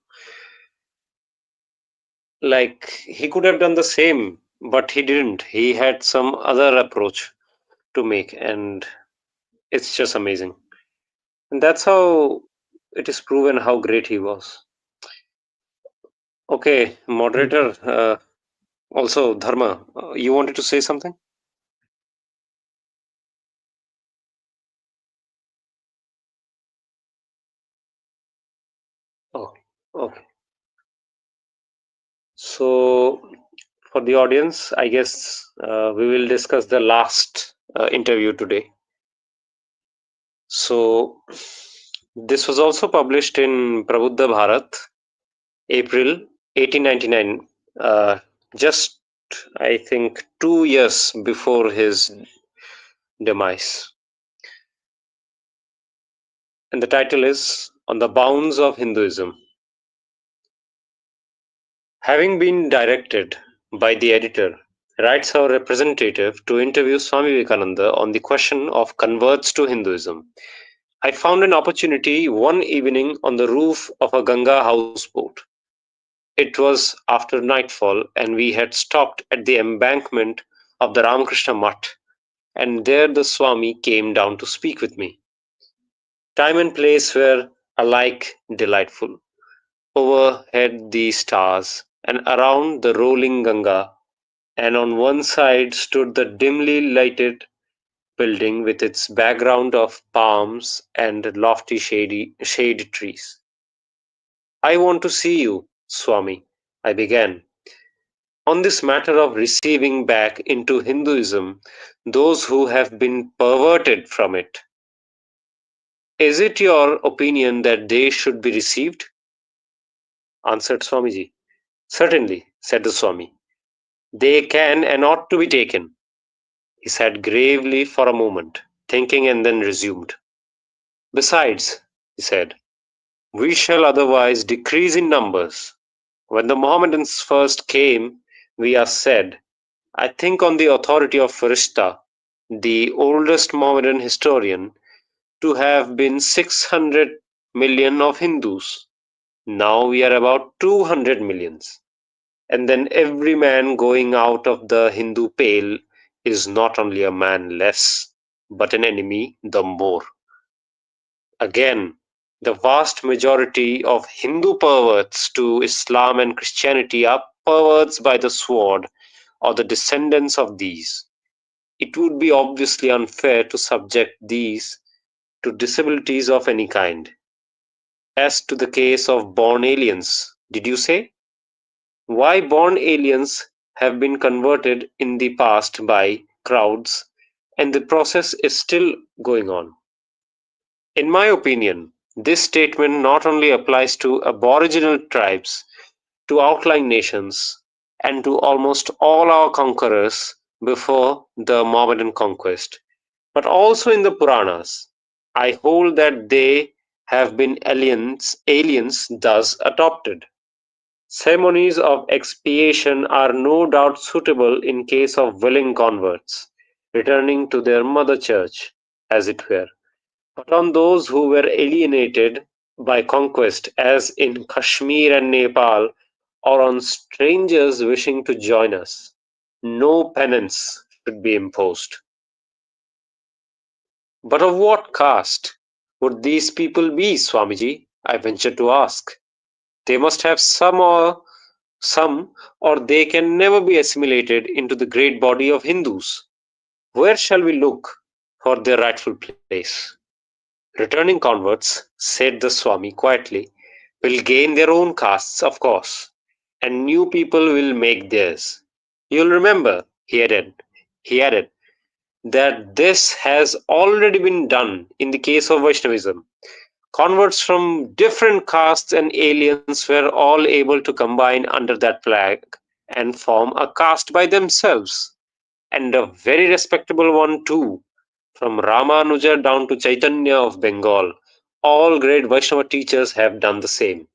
Like, he could have done the same, but he didn't. He had some other approach to make, and it's just amazing. And that's how it is proven how great he was. Okay, moderator. Also, Dharma, you wanted to say something? Oh, okay. So, for the audience, I guess we will discuss the last interview today. So, this was also published in Prabuddha Bharat, April 1899, just I think 2 years before his demise. And the title is On the Bounds of Hinduism. Having been directed by the editor, writes our representative to interview Swami Vivekananda on the question of converts to Hinduism. I found an opportunity one evening on the roof of a Ganga houseboat. It was after nightfall, and we had stopped at the embankment of the Ramakrishna Mutt, and there the Swami came down to speak with me. Time and place were alike delightful. Overhead the stars, and around the rolling Ganga, and on one side stood the dimly lighted building with its background of palms and lofty shade trees. I want to see you, Swami, I began, on this matter of receiving back into Hinduism those who have been perverted from it. Is it your opinion that they should be received? Answered Swamiji. Certainly, said the Swami. They can and ought to be taken. He sat gravely for a moment, thinking, and then resumed. Besides, he said, we shall otherwise decrease in numbers. When the Mohammedans first came, we are said, I think on the authority of Farishta, the oldest Mohammedan historian, to have been 600 million of Hindus. Now we are about 200 millions. And then every man going out of the Hindu pale is not only a man less, but an enemy the more. Again, the vast majority of Hindu perverts to Islam and Christianity are perverts by the sword or the descendants of these. It would be obviously unfair to subject these to disabilities of any kind. As to the case of born aliens, did you say? Why born aliens have been converted in the past by crowds, and the process is still going on. In my opinion, this statement not only applies to aboriginal tribes, to outlying nations, and to almost all our conquerors before the Mohammedan conquest, but also in the Puranas. I hold that they have been aliens thus adopted. Ceremonies of expiation are no doubt suitable in case of willing converts, returning to their mother church, as it were. But on those who were alienated by conquest, as in Kashmir and Nepal, or on strangers wishing to join us, no penance should be imposed. But of what caste would these people be, Swamiji? I ventured to ask. They must have some, or they can never be assimilated into the great body of Hindus. Where shall we look for their rightful place? Returning converts, said the Swami quietly, will gain their own castes, of course, and new people will make theirs. You'll remember, he added, that this has already been done in the case of Vaishnavism. Converts from different castes and aliens were all able to combine under that flag and form a caste by themselves, and a very respectable one too. From Ramanuja down to Chaitanya of Bengal, all great Vaishnava teachers have done the same.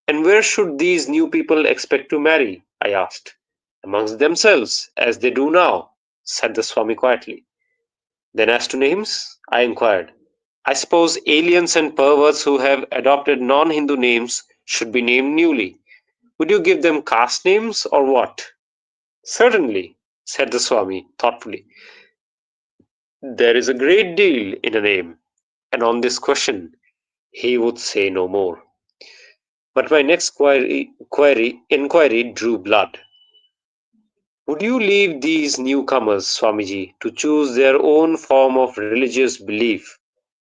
And where should these new people expect to marry? I asked. Amongst themselves, as they do now, said the Swami quietly. Then as to names? I inquired. I suppose aliens and perverts who have adopted non-Hindu names should be named newly. Would you give them caste names or what? Certainly, said the Swami thoughtfully. There is a great deal in a name, and on this question he would say no more. But my next inquiry drew blood. Would you leave these newcomers, Swamiji, to choose their own form of religious belief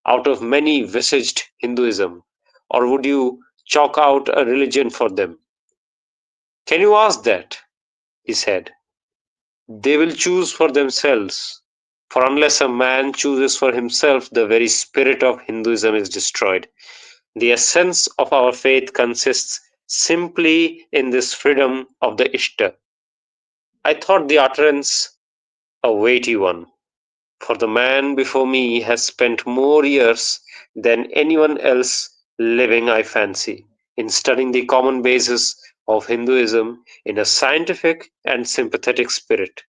out of many visaged Hinduism, or would you chalk out a religion for them? Can you ask that? He said. They will choose for themselves, for unless a man chooses for himself, the very spirit of Hinduism is destroyed. The essence of our faith consists simply in this freedom of the Ishta. I thought the utterance a weighty one, for the man before me has spent more years than anyone else living, I fancy, in studying the common basis of Hinduism in a scientific and sympathetic spirit.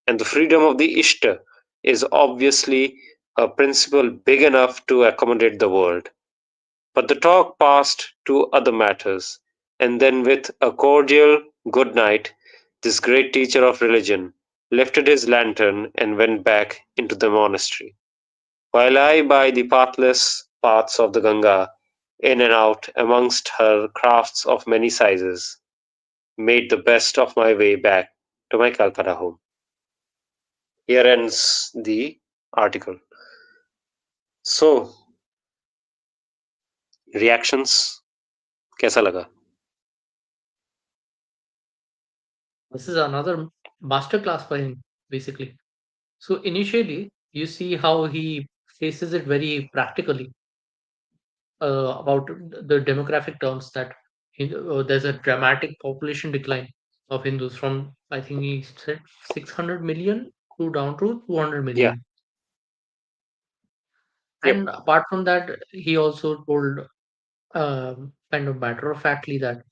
And the freedom of the Ishta is obviously a principle big enough to accommodate the world. But the talk passed to other matters. And then, with a cordial good night, this great teacher of religion lifted his lantern and went back into the monastery, while I, by the pathless paths of the Ganga, in and out amongst her crafts of many sizes, made the best of my way back to my Calcutta home. Here ends the article. So, reactions कैसा लगा? This is another masterclass for him, basically. So initially, you see how he faces it very practically about the demographic terms that there's a dramatic population decline of Hindus from, I think he said, 600 million to down to 200 Yeah. million. Yep. And apart from that, he also told kind of matter of factly that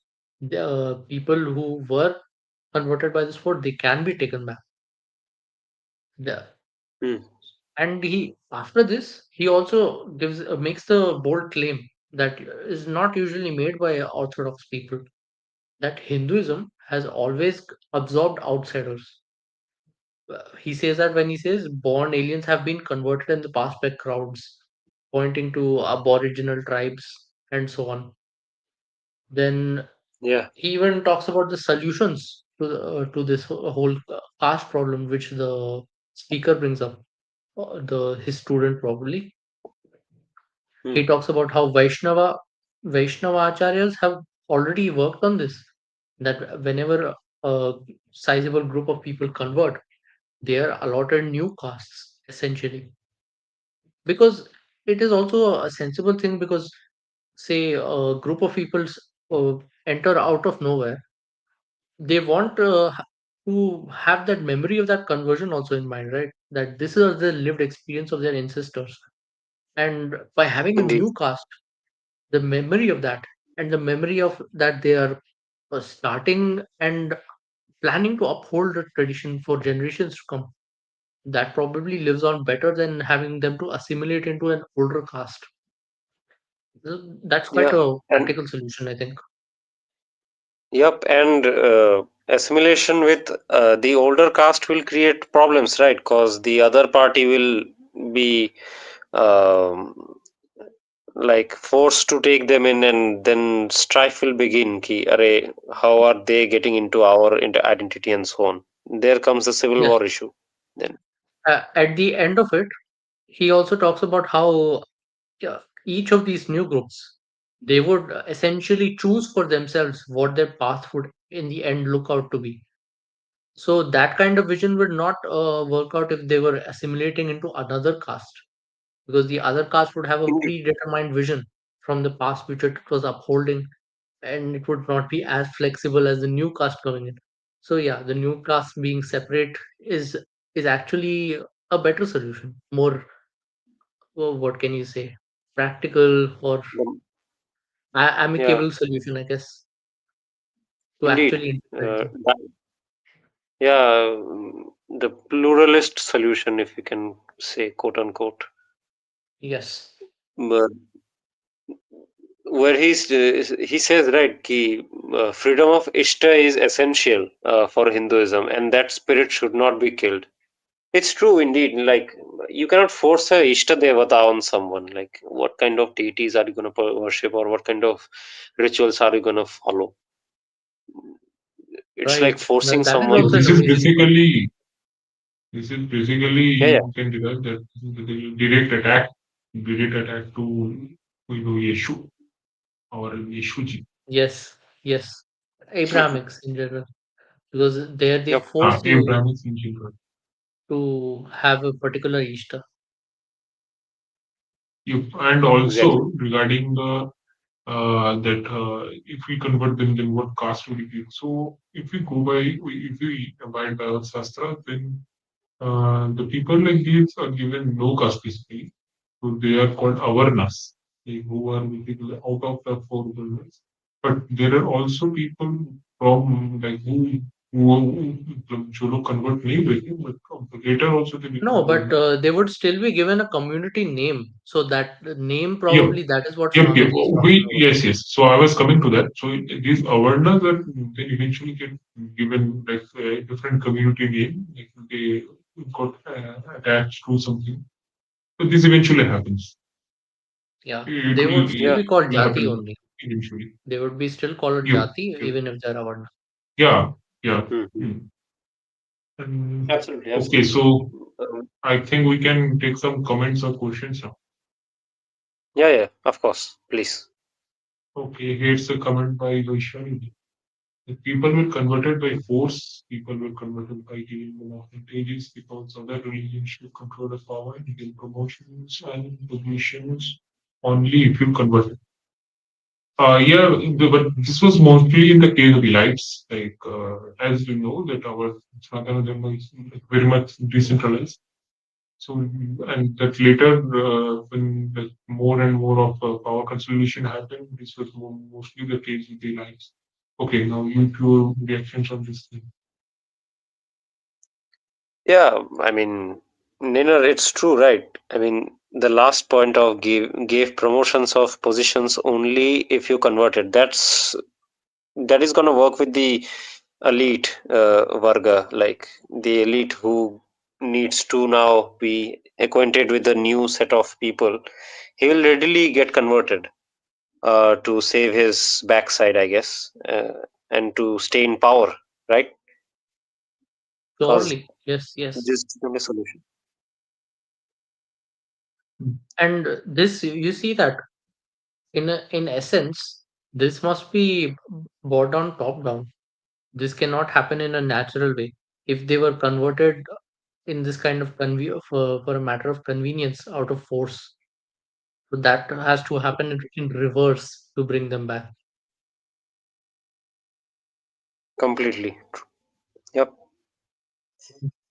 the people who were converted by the sport, they can be taken back. The, Hmm. and he after this, he also gives makes the bold claim that is not usually made by orthodox people, that Hinduism has always absorbed outsiders. He says that when he says born aliens have been converted in the past by crowds, pointing to aboriginal tribes and so on. Then Yeah. he even talks about the solutions to this whole caste problem, which the speaker brings up, the his student probably. Hmm. He talks about how Vaishnava acharyas have already worked on this. That whenever a sizable group of people convert, they are allotted new castes essentially, because it is also a sensible thing. Because say a group of people uh, enter out of nowhere, they want to have that memory of that conversion also in mind, right? That this is the lived experience of their ancestors, and by having a Indeed. new caste, the memory of that, and the memory of that they are starting and planning to uphold the tradition for generations to come, that probably lives on better than having them to assimilate into an older caste. That's quite Yeah. a And practical solution, I think. yep. And assimilation with the older caste will create problems, right? Because the other party will be um, like forced to take them in, and then strife will begin. Ki, array, how are they getting into our into identity and so on? There comes the civil Yes. war issue. Then. At the end of it, he also talks about how each of these new groups, they would essentially choose for themselves what their path would in the end look out to be. So that kind of vision would not work out if they were assimilating into another caste, because the other caste would have a Indeed. predetermined vision from the past which it was upholding, and it would not be as flexible as the new caste coming in. So yeah, the new caste being separate is actually a better solution, more what can you say, practical or The- Yeah. amicable solution, I guess, to Indeed. actually implement them. Yeah, the pluralist solution, if you can say, quote unquote. Yes, But where he says, right, ki freedom of ishta is essential for Hinduism, and that spirit should not be killed. It's true indeed. Like, you cannot force a ishta devata on someone. Like, what kind of deities are you going to worship, or what kind of rituals are you going to follow? It's like right. Well, forcing that is someone So also to an this is do. amazing point. basically Yeah, yeah. you can derive that this is the direct attack to Yeshu or Yeshuji. Yes, yes. Abrahamics in general, because there they Yep. force you Abrahamic in general. to have a particular Ishta. And Exactly. also regarding the that if we convert them, then what caste will we give? So if we go by, if we abide by our Shastra, then the people like these are given no caste basically. So they are called avarnas, like who are basically out of the four worlds. But there are also people from like who जो लोग convert नहीं हुए थे, but later also they No, become but the. they would still be given a community name. So that name Yep. probably that is what Yep. Swamiji is We, talking about. yes, yes. So I was coming to that. So these awareness that they eventually get given like a different community name, like they got attached to something. So this eventually happens. Yeah, It they would will, still Yeah. be called will Jati happen only. eventually. They would be still called Yep. Jati Yep. even if they're Avarna. Yeah. Yeah. Mhm. Hmm. And, Absolutely, okay. absolutely. So Um, I think we can take some comments or questions now. yeah, yeah, of course. Please. Okay. Here's a comment by Vaishali. The people were converted by force, people were converted by giving them advantages because other religions should control the power and give promotions and positions only if you convert. Yeah, but this was mostly in the case of elites. Like, as you know, that our Sanatana Dharma is very much decentralized. So, and that later, when more and more of power consolidation happened, this was mostly the case with the elites. Okay, now your reactions on this thing. Yeah, I mean, Niner, it's true, right? I mean, the last point of gave promotions of positions only if you converted. That is gonna work with the elite varga, like the elite who needs to now be acquainted with the new set of people. He will readily get converted to save his backside, I guess, and to stay in power, right? Because Surely, yes, yes. this is the only solution. And this you see that in essence, this must be brought down top down. This cannot happen in a natural way. If they were converted in this kind of for a matter of convenience out of force, so that has to happen in reverse to bring them back. Completely. Yep.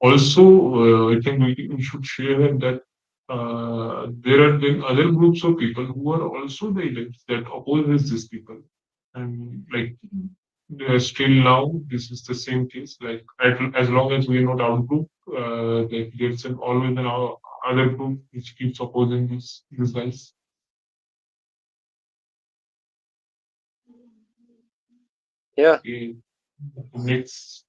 Also, I think we should share that there are then other groups of people who are also the elites that opposes these people, and like still now this is the same case. Like as long as we are not out group, there's always an other group which keeps opposing these guys. Yeah. Okay. Next,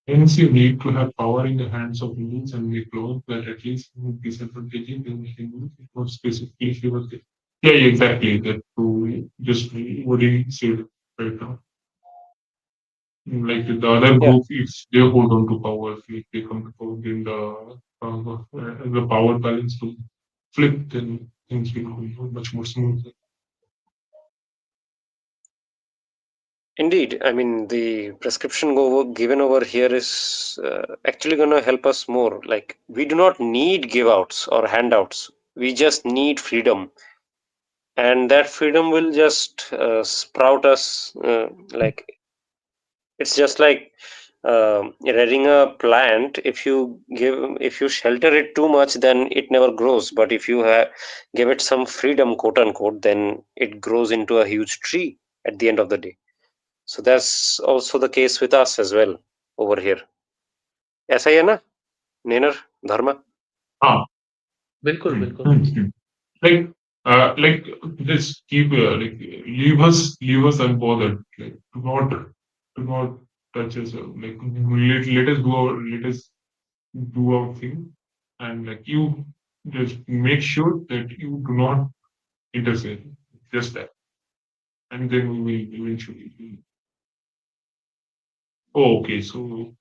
hence you need to have power in the hands of humans and make laws that at least disadvantaging them humans, not specifically favor them. Yeah, yeah, exactly. That to just what he said right now. Like the other Yeah. group, if they hold on to power, if they come to power, then the power balance will flip, then things will go much more smoothly. Indeed. I mean, the prescription given over here is actually going to help us more. Like, we do not need give outs or handouts. We just need freedom. And that freedom will just sprout us. Like, it's just like rearing a plant. If you shelter it too much, then it never grows. But if you give it some freedom, quote unquote, then it grows into a huge tree at the end of the day. So that's also the case with us as well over here. ऐसा ही है ना, नेनर धर्म? Ah, बिल्कुल, बिल्कुल. hmm. Like just keep leave us unbothered. Like do not touch us. Like let us do our thing, and like you just make sure that you do not interfere. Just that, and then we will eventually. Oh, okay, so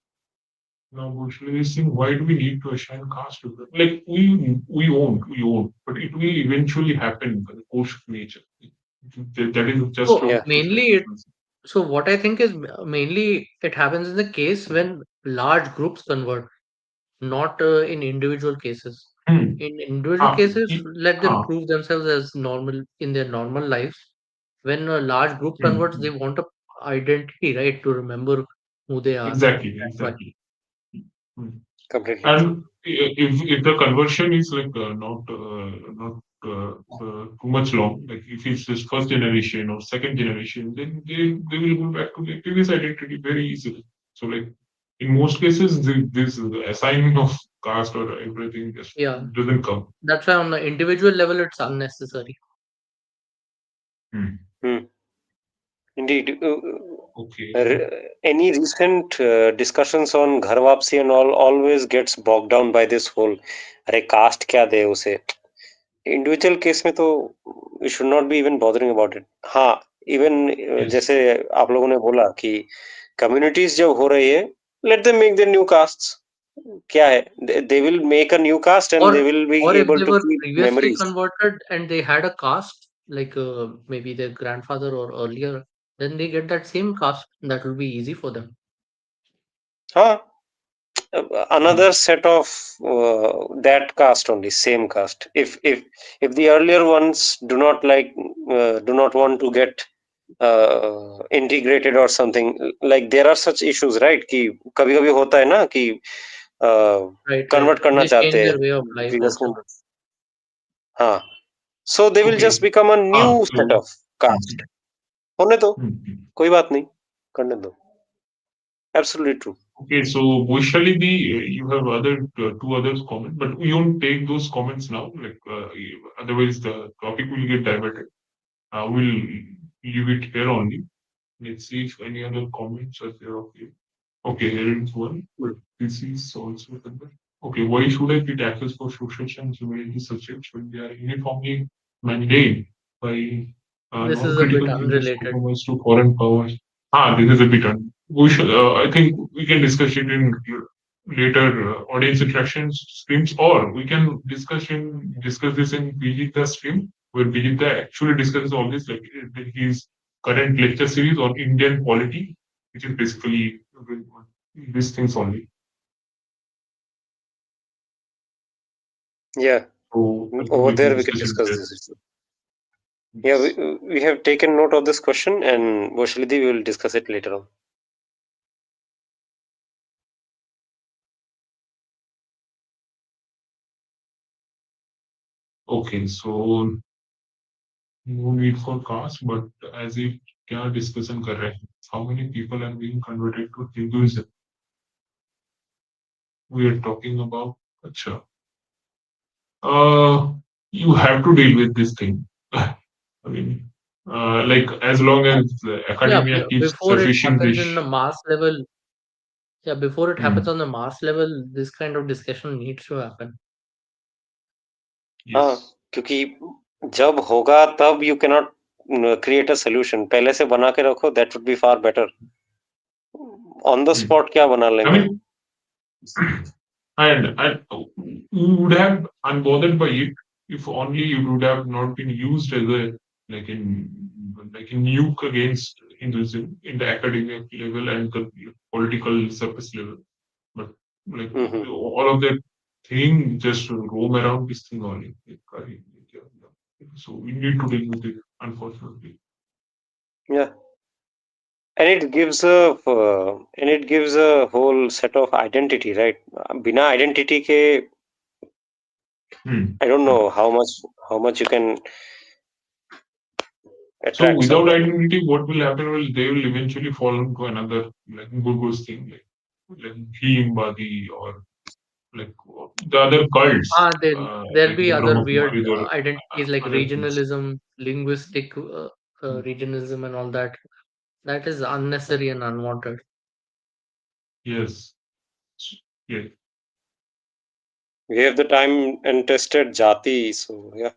now Bhushan is saying, why do we need to assign caste to them? Like we won't, but it will eventually happen by the course of nature. That is just So from Yeah. social mainly, influence. so what I think is mainly it happens in the case when large groups convert, not in individual cases. Hmm. In individual Ah, cases, let them ah, prove themselves as normal in their normal lives. When a large group converts, hmm. they want a identity, right, to remember who they are. Exactly, That's why. exactly. Hmm. Completely true. And if the conversion is like not too much long. Like if it's just first generation or second generation, then they will go back to their previous identity very easily. So like in most cases, this assignment of caste or everything just Yeah, doesn't come. that's why on the individual level it's unnecessary. Hmm. Hmm. Indeed. Okay. Any recent discussions on घर वापसी and all always gets bogged down by this whole अरे caste क्या दे उसे individual case में तो we should not be even bothering about it हाँ even Yes. जैसे आप लोगों ने बोला कि कम्युनिटीज जब हो रही है let them make the new caste क्या है they will make a new caste and they Or will be or if able they to were keep previously memories converted and they had a caste, like maybe their grandfather or earlier, then they get that same caste. That will be easy for them. हाँ Hmm. another set of that caste only same caste if the earlier ones do not like do not want to get integrated or something like there are such issues right कि कभी कभी होता है ना कि Right, right. Convert करना They चाहते change हैं their way of life previous also. members हाँ so they will just Okay. become a new set So. of caste होने दो Hmm. Hmm. कोई बात नहीं करने दो absolutely true Okay, so Vaishali, you have other two others comment, but we won't take those comments now. Like otherwise, the topic will get diverted. We'll leave it here only. Let's see if any other comments are there. Okay. Okay, here is one, but this is also the okay. Why should I get access for social science humanities subjects when they are uniformly mandated by This is a bit non-critical thinkers unrelated. compromise to foreign powers? This is a bit. We should. I think we can discuss it in later audience interactions streams, or we can discuss this in Vijita stream, where Vijita actually discusses all this, like his current lecture series on Indian polity, which is basically these things only. yeah So I think over we can there we can discuss it discuss there. this issue. Yeah, Yes. we have taken note of this question, and Vashalidhi we will discuss it later on. Okay, so no need for cast, but as if क्या discussion कर रहे हैं? How many people are being converted to Hinduism? We are talking about. अच्छा. Uh, you have to deal with this thing. I mean, like as long as Yeah, academia keeps before it surfacing happens this. in the mass level, yeah, before it happens Hmm, on the mass level, this kind of discussion needs to happen. हाँ yes. क्योंकि जब होगा तब you cannot create a solution. पहले से बना के रखो that would be far better. On the Hmm. spot क्या बना I लेंगे? mean, and you would have unbothered by it if only it would have not been used as a like in like a nuke against Hinduism in the academic level and the political surface level. But like Mm-hmm. all of that thing just roam around this thing only. So we need to deal with it, unfortunately. Yeah, and it gives a whole set of identity, right? बिना identity के Hmm. I don't Hmm. know how much you can So attract without someone. identity, what will happen? Will they will eventually fall into another like Gurgu's thing, like Bhim Badi or like the other cults, Then there'll like be the other Brahma weird Kumaris or identities like other things. regionalism, linguistic Hmm. regionalism, and all that. That is unnecessary and unwanted. Yes. Yeah. We have the time and tested jati, so yeah,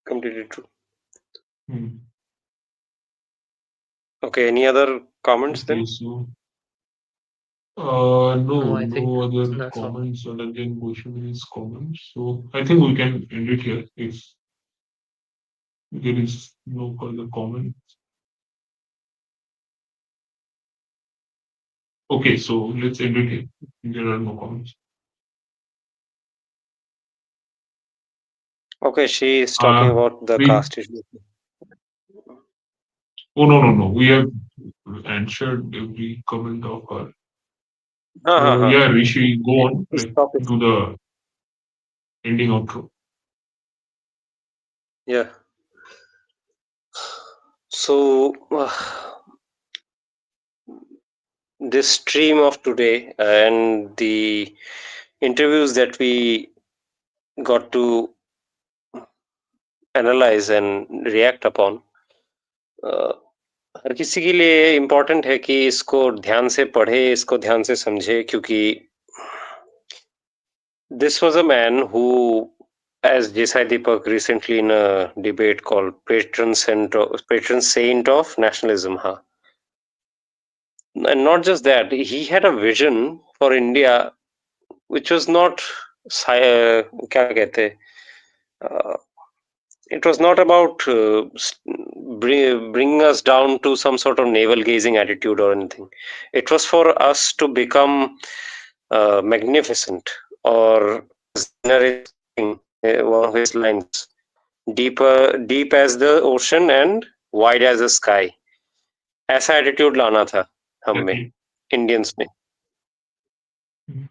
completely true. Hmm. Okay, any other comments Okay. then? So No, no, I think no other that's all. comments other than Goshavi's comments. So I think we can end it here if there is no further comment. Okay, so let's end it here. There are no comments. Okay, she is talking Uh, about the we caste issue. Oh no. We have answered every comment of her. हाँ हाँ So हाँ yeah, Rishi, go on. इस Like topic do the ending outro. Yeah. So, this stream of today and the interviews that we got to analyze and react upon, uh, हर किसी के लिए important है कि इसको ध्यान से पढ़े, इसको ध्यान से समझे, क्योंकि this was a man who, as Desai Deepak recently in a debate called patron saint of nationalism, huh? And not just that, he had a vision for India which was not क्या कहते uh, it was not about bringing us down to some sort of navel gazing attitude or anything. It was for us to become magnificent, or Zinner is saying, one of his lines, deep as the ocean and wide as the sky. ऐसा attitude लाना था हम में, Exactly. Indians में. Mhm.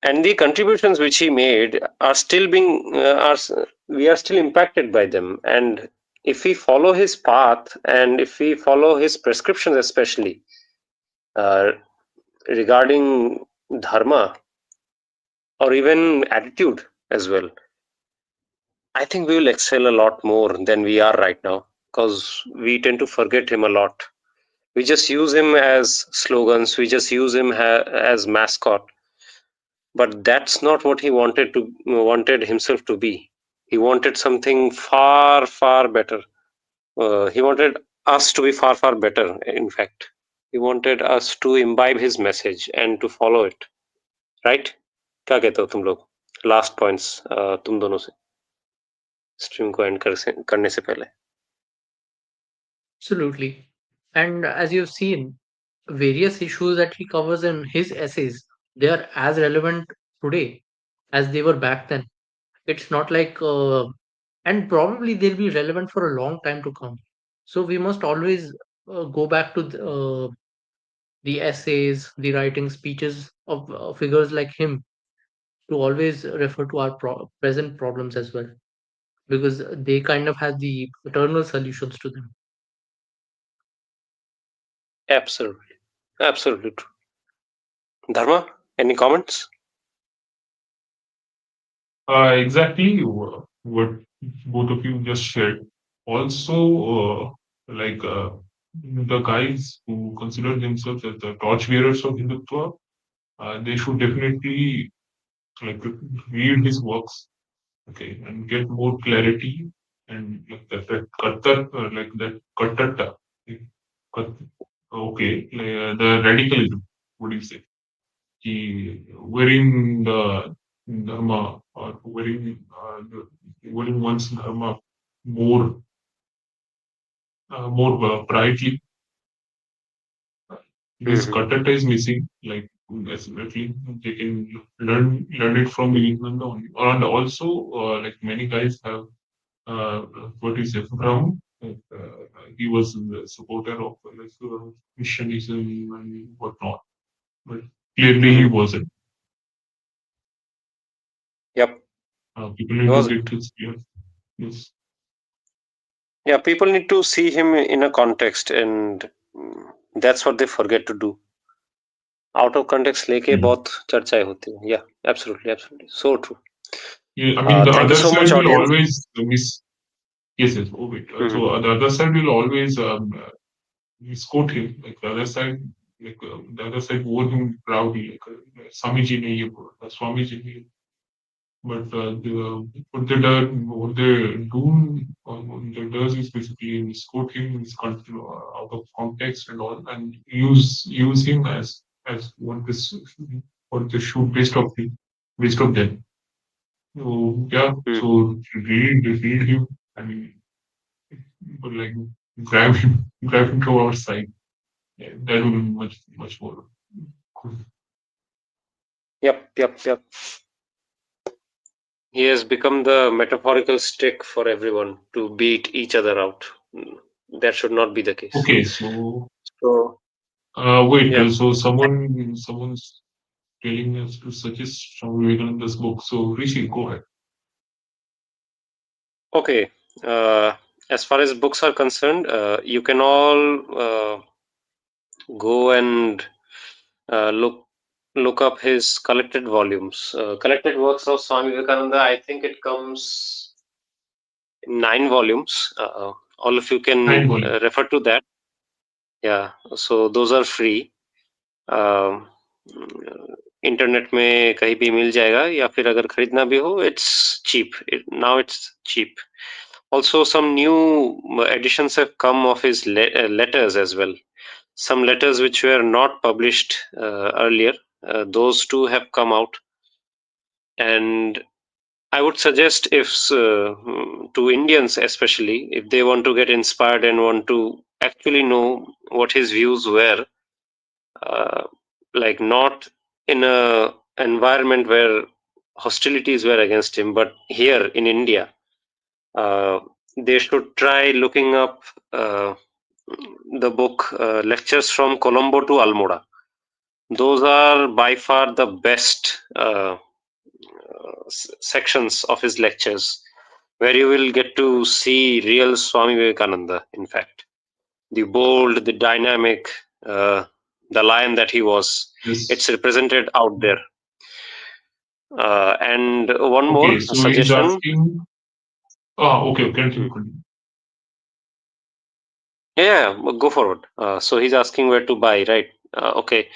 And the contributions which he made are still being we are still impacted by them. And if we follow his path, and if we follow his prescriptions, especially uh, regarding dharma or even attitude as well, I think we will excel a lot more than we are right now, because we tend to forget him a lot. We just use him as slogans, we just use him as mascot, but that's not what he wanted himself to be. He wanted something far, far better. He wanted us to be far, far better. In fact, he wanted us to imbibe his message and to follow it. Right? क्या कहते हो तुम लोग? Last points तुम दोनों से stream को and करने से पहले. Absolutely. And as you've seen, various issues that he covers in his essays, they are as relevant today as they were back then. It's not like, and probably they'll be relevant for a long time to come. So we must always go back to the essays, the writing speeches of figures like him to always refer to our present problems as well, because they kind of have the eternal solutions to them. Absolutely. Absolutely true. Dharma, any comments? Exactly what both of you just shared. Also, the guys who consider themselves as the torchbearers of Hindutva, they should definitely like read his works, okay, and get more clarity and like that kattata, like, kat, okay, the radicalism. What do you say? Wearing the dharma or wearing one's dharma more brightly. This Mm-hmm. kattata is missing. Like definitely they can learn it from Vivekananda only. And also like many guys have uh, what is it, Brahm. He was the supporter of missionism and whatnot, but clearly he Mm-hmm. wasn't. Yep. People He need to wasn't. get his clear. Yes. Yeah, people need to see him in a context, and that's what they forget to do. Out of context लेके Mhm. बहुत चर्चाएं होती हैं. Yeah, absolutely, absolutely, so true. Yeah, I mean, the Thank you other so much, side will audience. always miss. Yes, yes. Oh, wait. Hmm. So the other side will always misquote him. Like the other side wore him proudly. Like Swamiji ne ye bola, Swamiji ne. But what they do, what they does is basically misquote him, out of context and all, and use him as what they should based of them. So yeah, Hmm. so read him. I mean, but like grab him to our side. Yeah, that would be much more cool. Yep, yep, yep. He has become the metaphorical stick for everyone to beat each other out. That should not be the case. Okay, so So wait, yeah, so someone's telling us to suggest Swami Vivekananda's book. So Rishi, go ahead. okay. Uh, as far as books are concerned, you can all go and look up his collected volumes, collected works of Swami Vivekananda. I think it comes in 9 volumes. All of you can 9 volume. refer to that. Yeah, so those are free. Internet में कहीं भी मिल जाएगा, या फिर अगर खरीदना भी हो, it's cheap. Now it's cheap. Also, some new editions have come of his letters as well. Some letters which were not published earlier, those too have come out. And I would suggest, if to Indians especially, if they want to get inspired and want to actually know what his views were, uh, like not in a environment where hostilities were against him, but here in India, they should try looking up the book Lectures from Colombo to Almora. Those are by far the best sections of his lectures, where you will get to see real Swami Vivekananda, in fact. The bold, the dynamic, the lion that he was. Yes. It's represented out there. And one Okay, more so he's suggestion. asking. Ah, okay, Hmm. continue, continue. Yeah, go forward. So he's asking where to buy, right? Okay.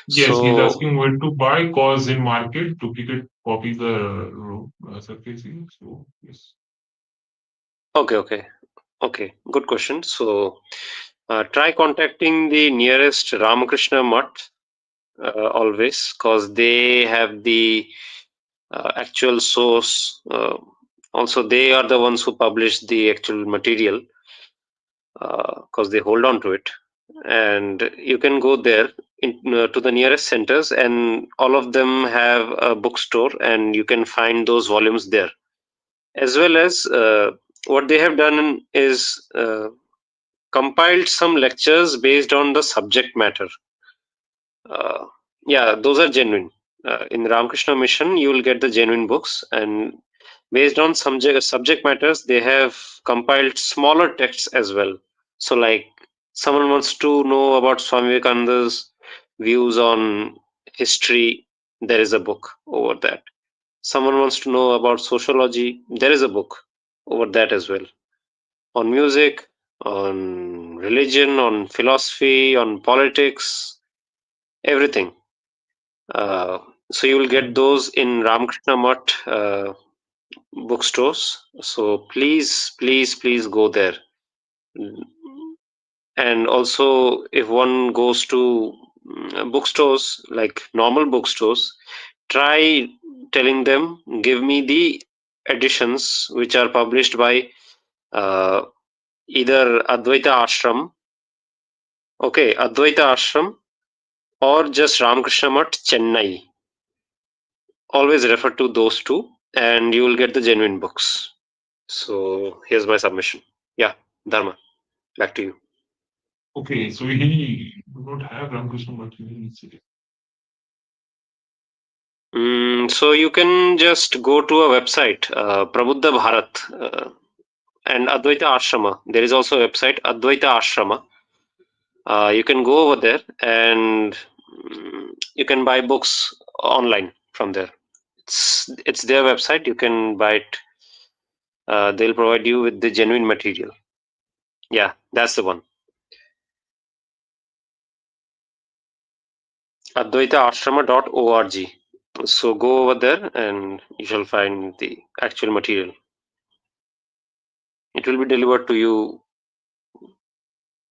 Yes, he's So, asking where to buy, cause in market duplicate copies are surfacing. So yes. okay. Okay, good question. So, try contacting the nearest Ramakrishna Mutt always, because they have the actual source. Also, they are the ones who publish the actual material, because they hold on to it. And you can go there to the nearest centers, and all of them have a bookstore, and you can find those volumes there. As well as what they have done is compiled some lectures based on the subject matter. Uh, yeah, those are genuine. In Ramakrishna Mission, you will get the genuine books, and based on subject matters, they have compiled smaller texts as well. So, like, someone wants to know about Swami Vivekananda's views on history, there is a book over that. Someone wants to know about sociology, there is a book over that as well. On music, on religion, on philosophy, on politics, everything. Uh, so you will get those in Ramakrishna Mutt bookstores. So please go there. And also, if one goes to bookstores, like normal bookstores, try telling them, give me the editions which are published by uh, either Advaita Ashram, okay, Advaita Ashram, or just Ramakrishna Mutt, Chennai. Always refer to those two, and you will get the genuine books. So here's my submission. Yeah, Dharma, back to you. Okay, so he do not have Ramakrishna Mutt in city. So you can just go to a website, Prabuddha Bharat, and Advaita Ashrama. There is also a website, Advaita Ashrama. You can go over there, and you can buy books online from there. It's their website. You can buy it. They'll provide you with the genuine material. Yeah, that's the one. advaitaashrama.org. So go over there and you shall find the actual material. It will be delivered to you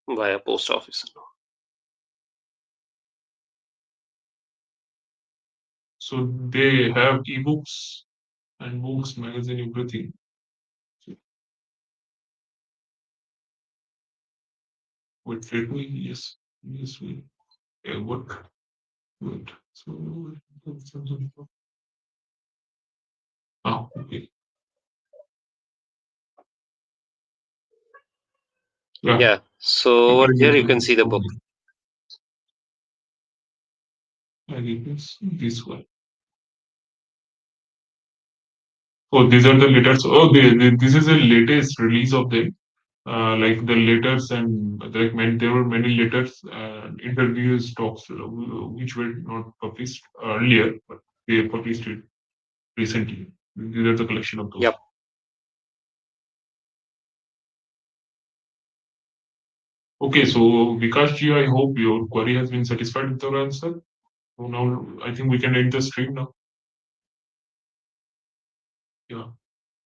via post office. So they have ebooks and books, magazine, everything. So, wait, let me yes, we work. Wait, so okay, yeah, Yeah. So it over is here you open can see the for book. me. I guess this one. Oh, these are the letters. Oh, this is a latest release of them. Like the letters and like there were many letters and interviews, talks which were not published earlier, but they published it recently. These are the collection of those. Yep. Okay, so Vikash ji, I hope your query has been satisfied with our answer. So now I think we can end the stream now. Yeah.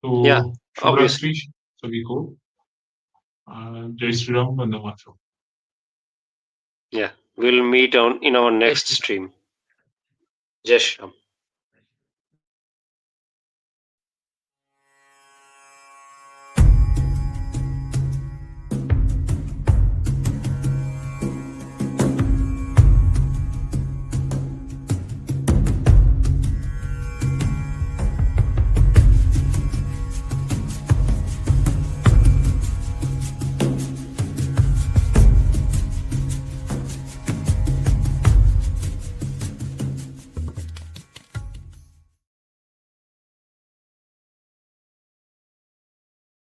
Yeah, So obviously. Shubhrastri, सभी को जय Shri Ram Vande Mataram. Yeah, we'll meet on in our Yes, next stream. Jai Shri Ram.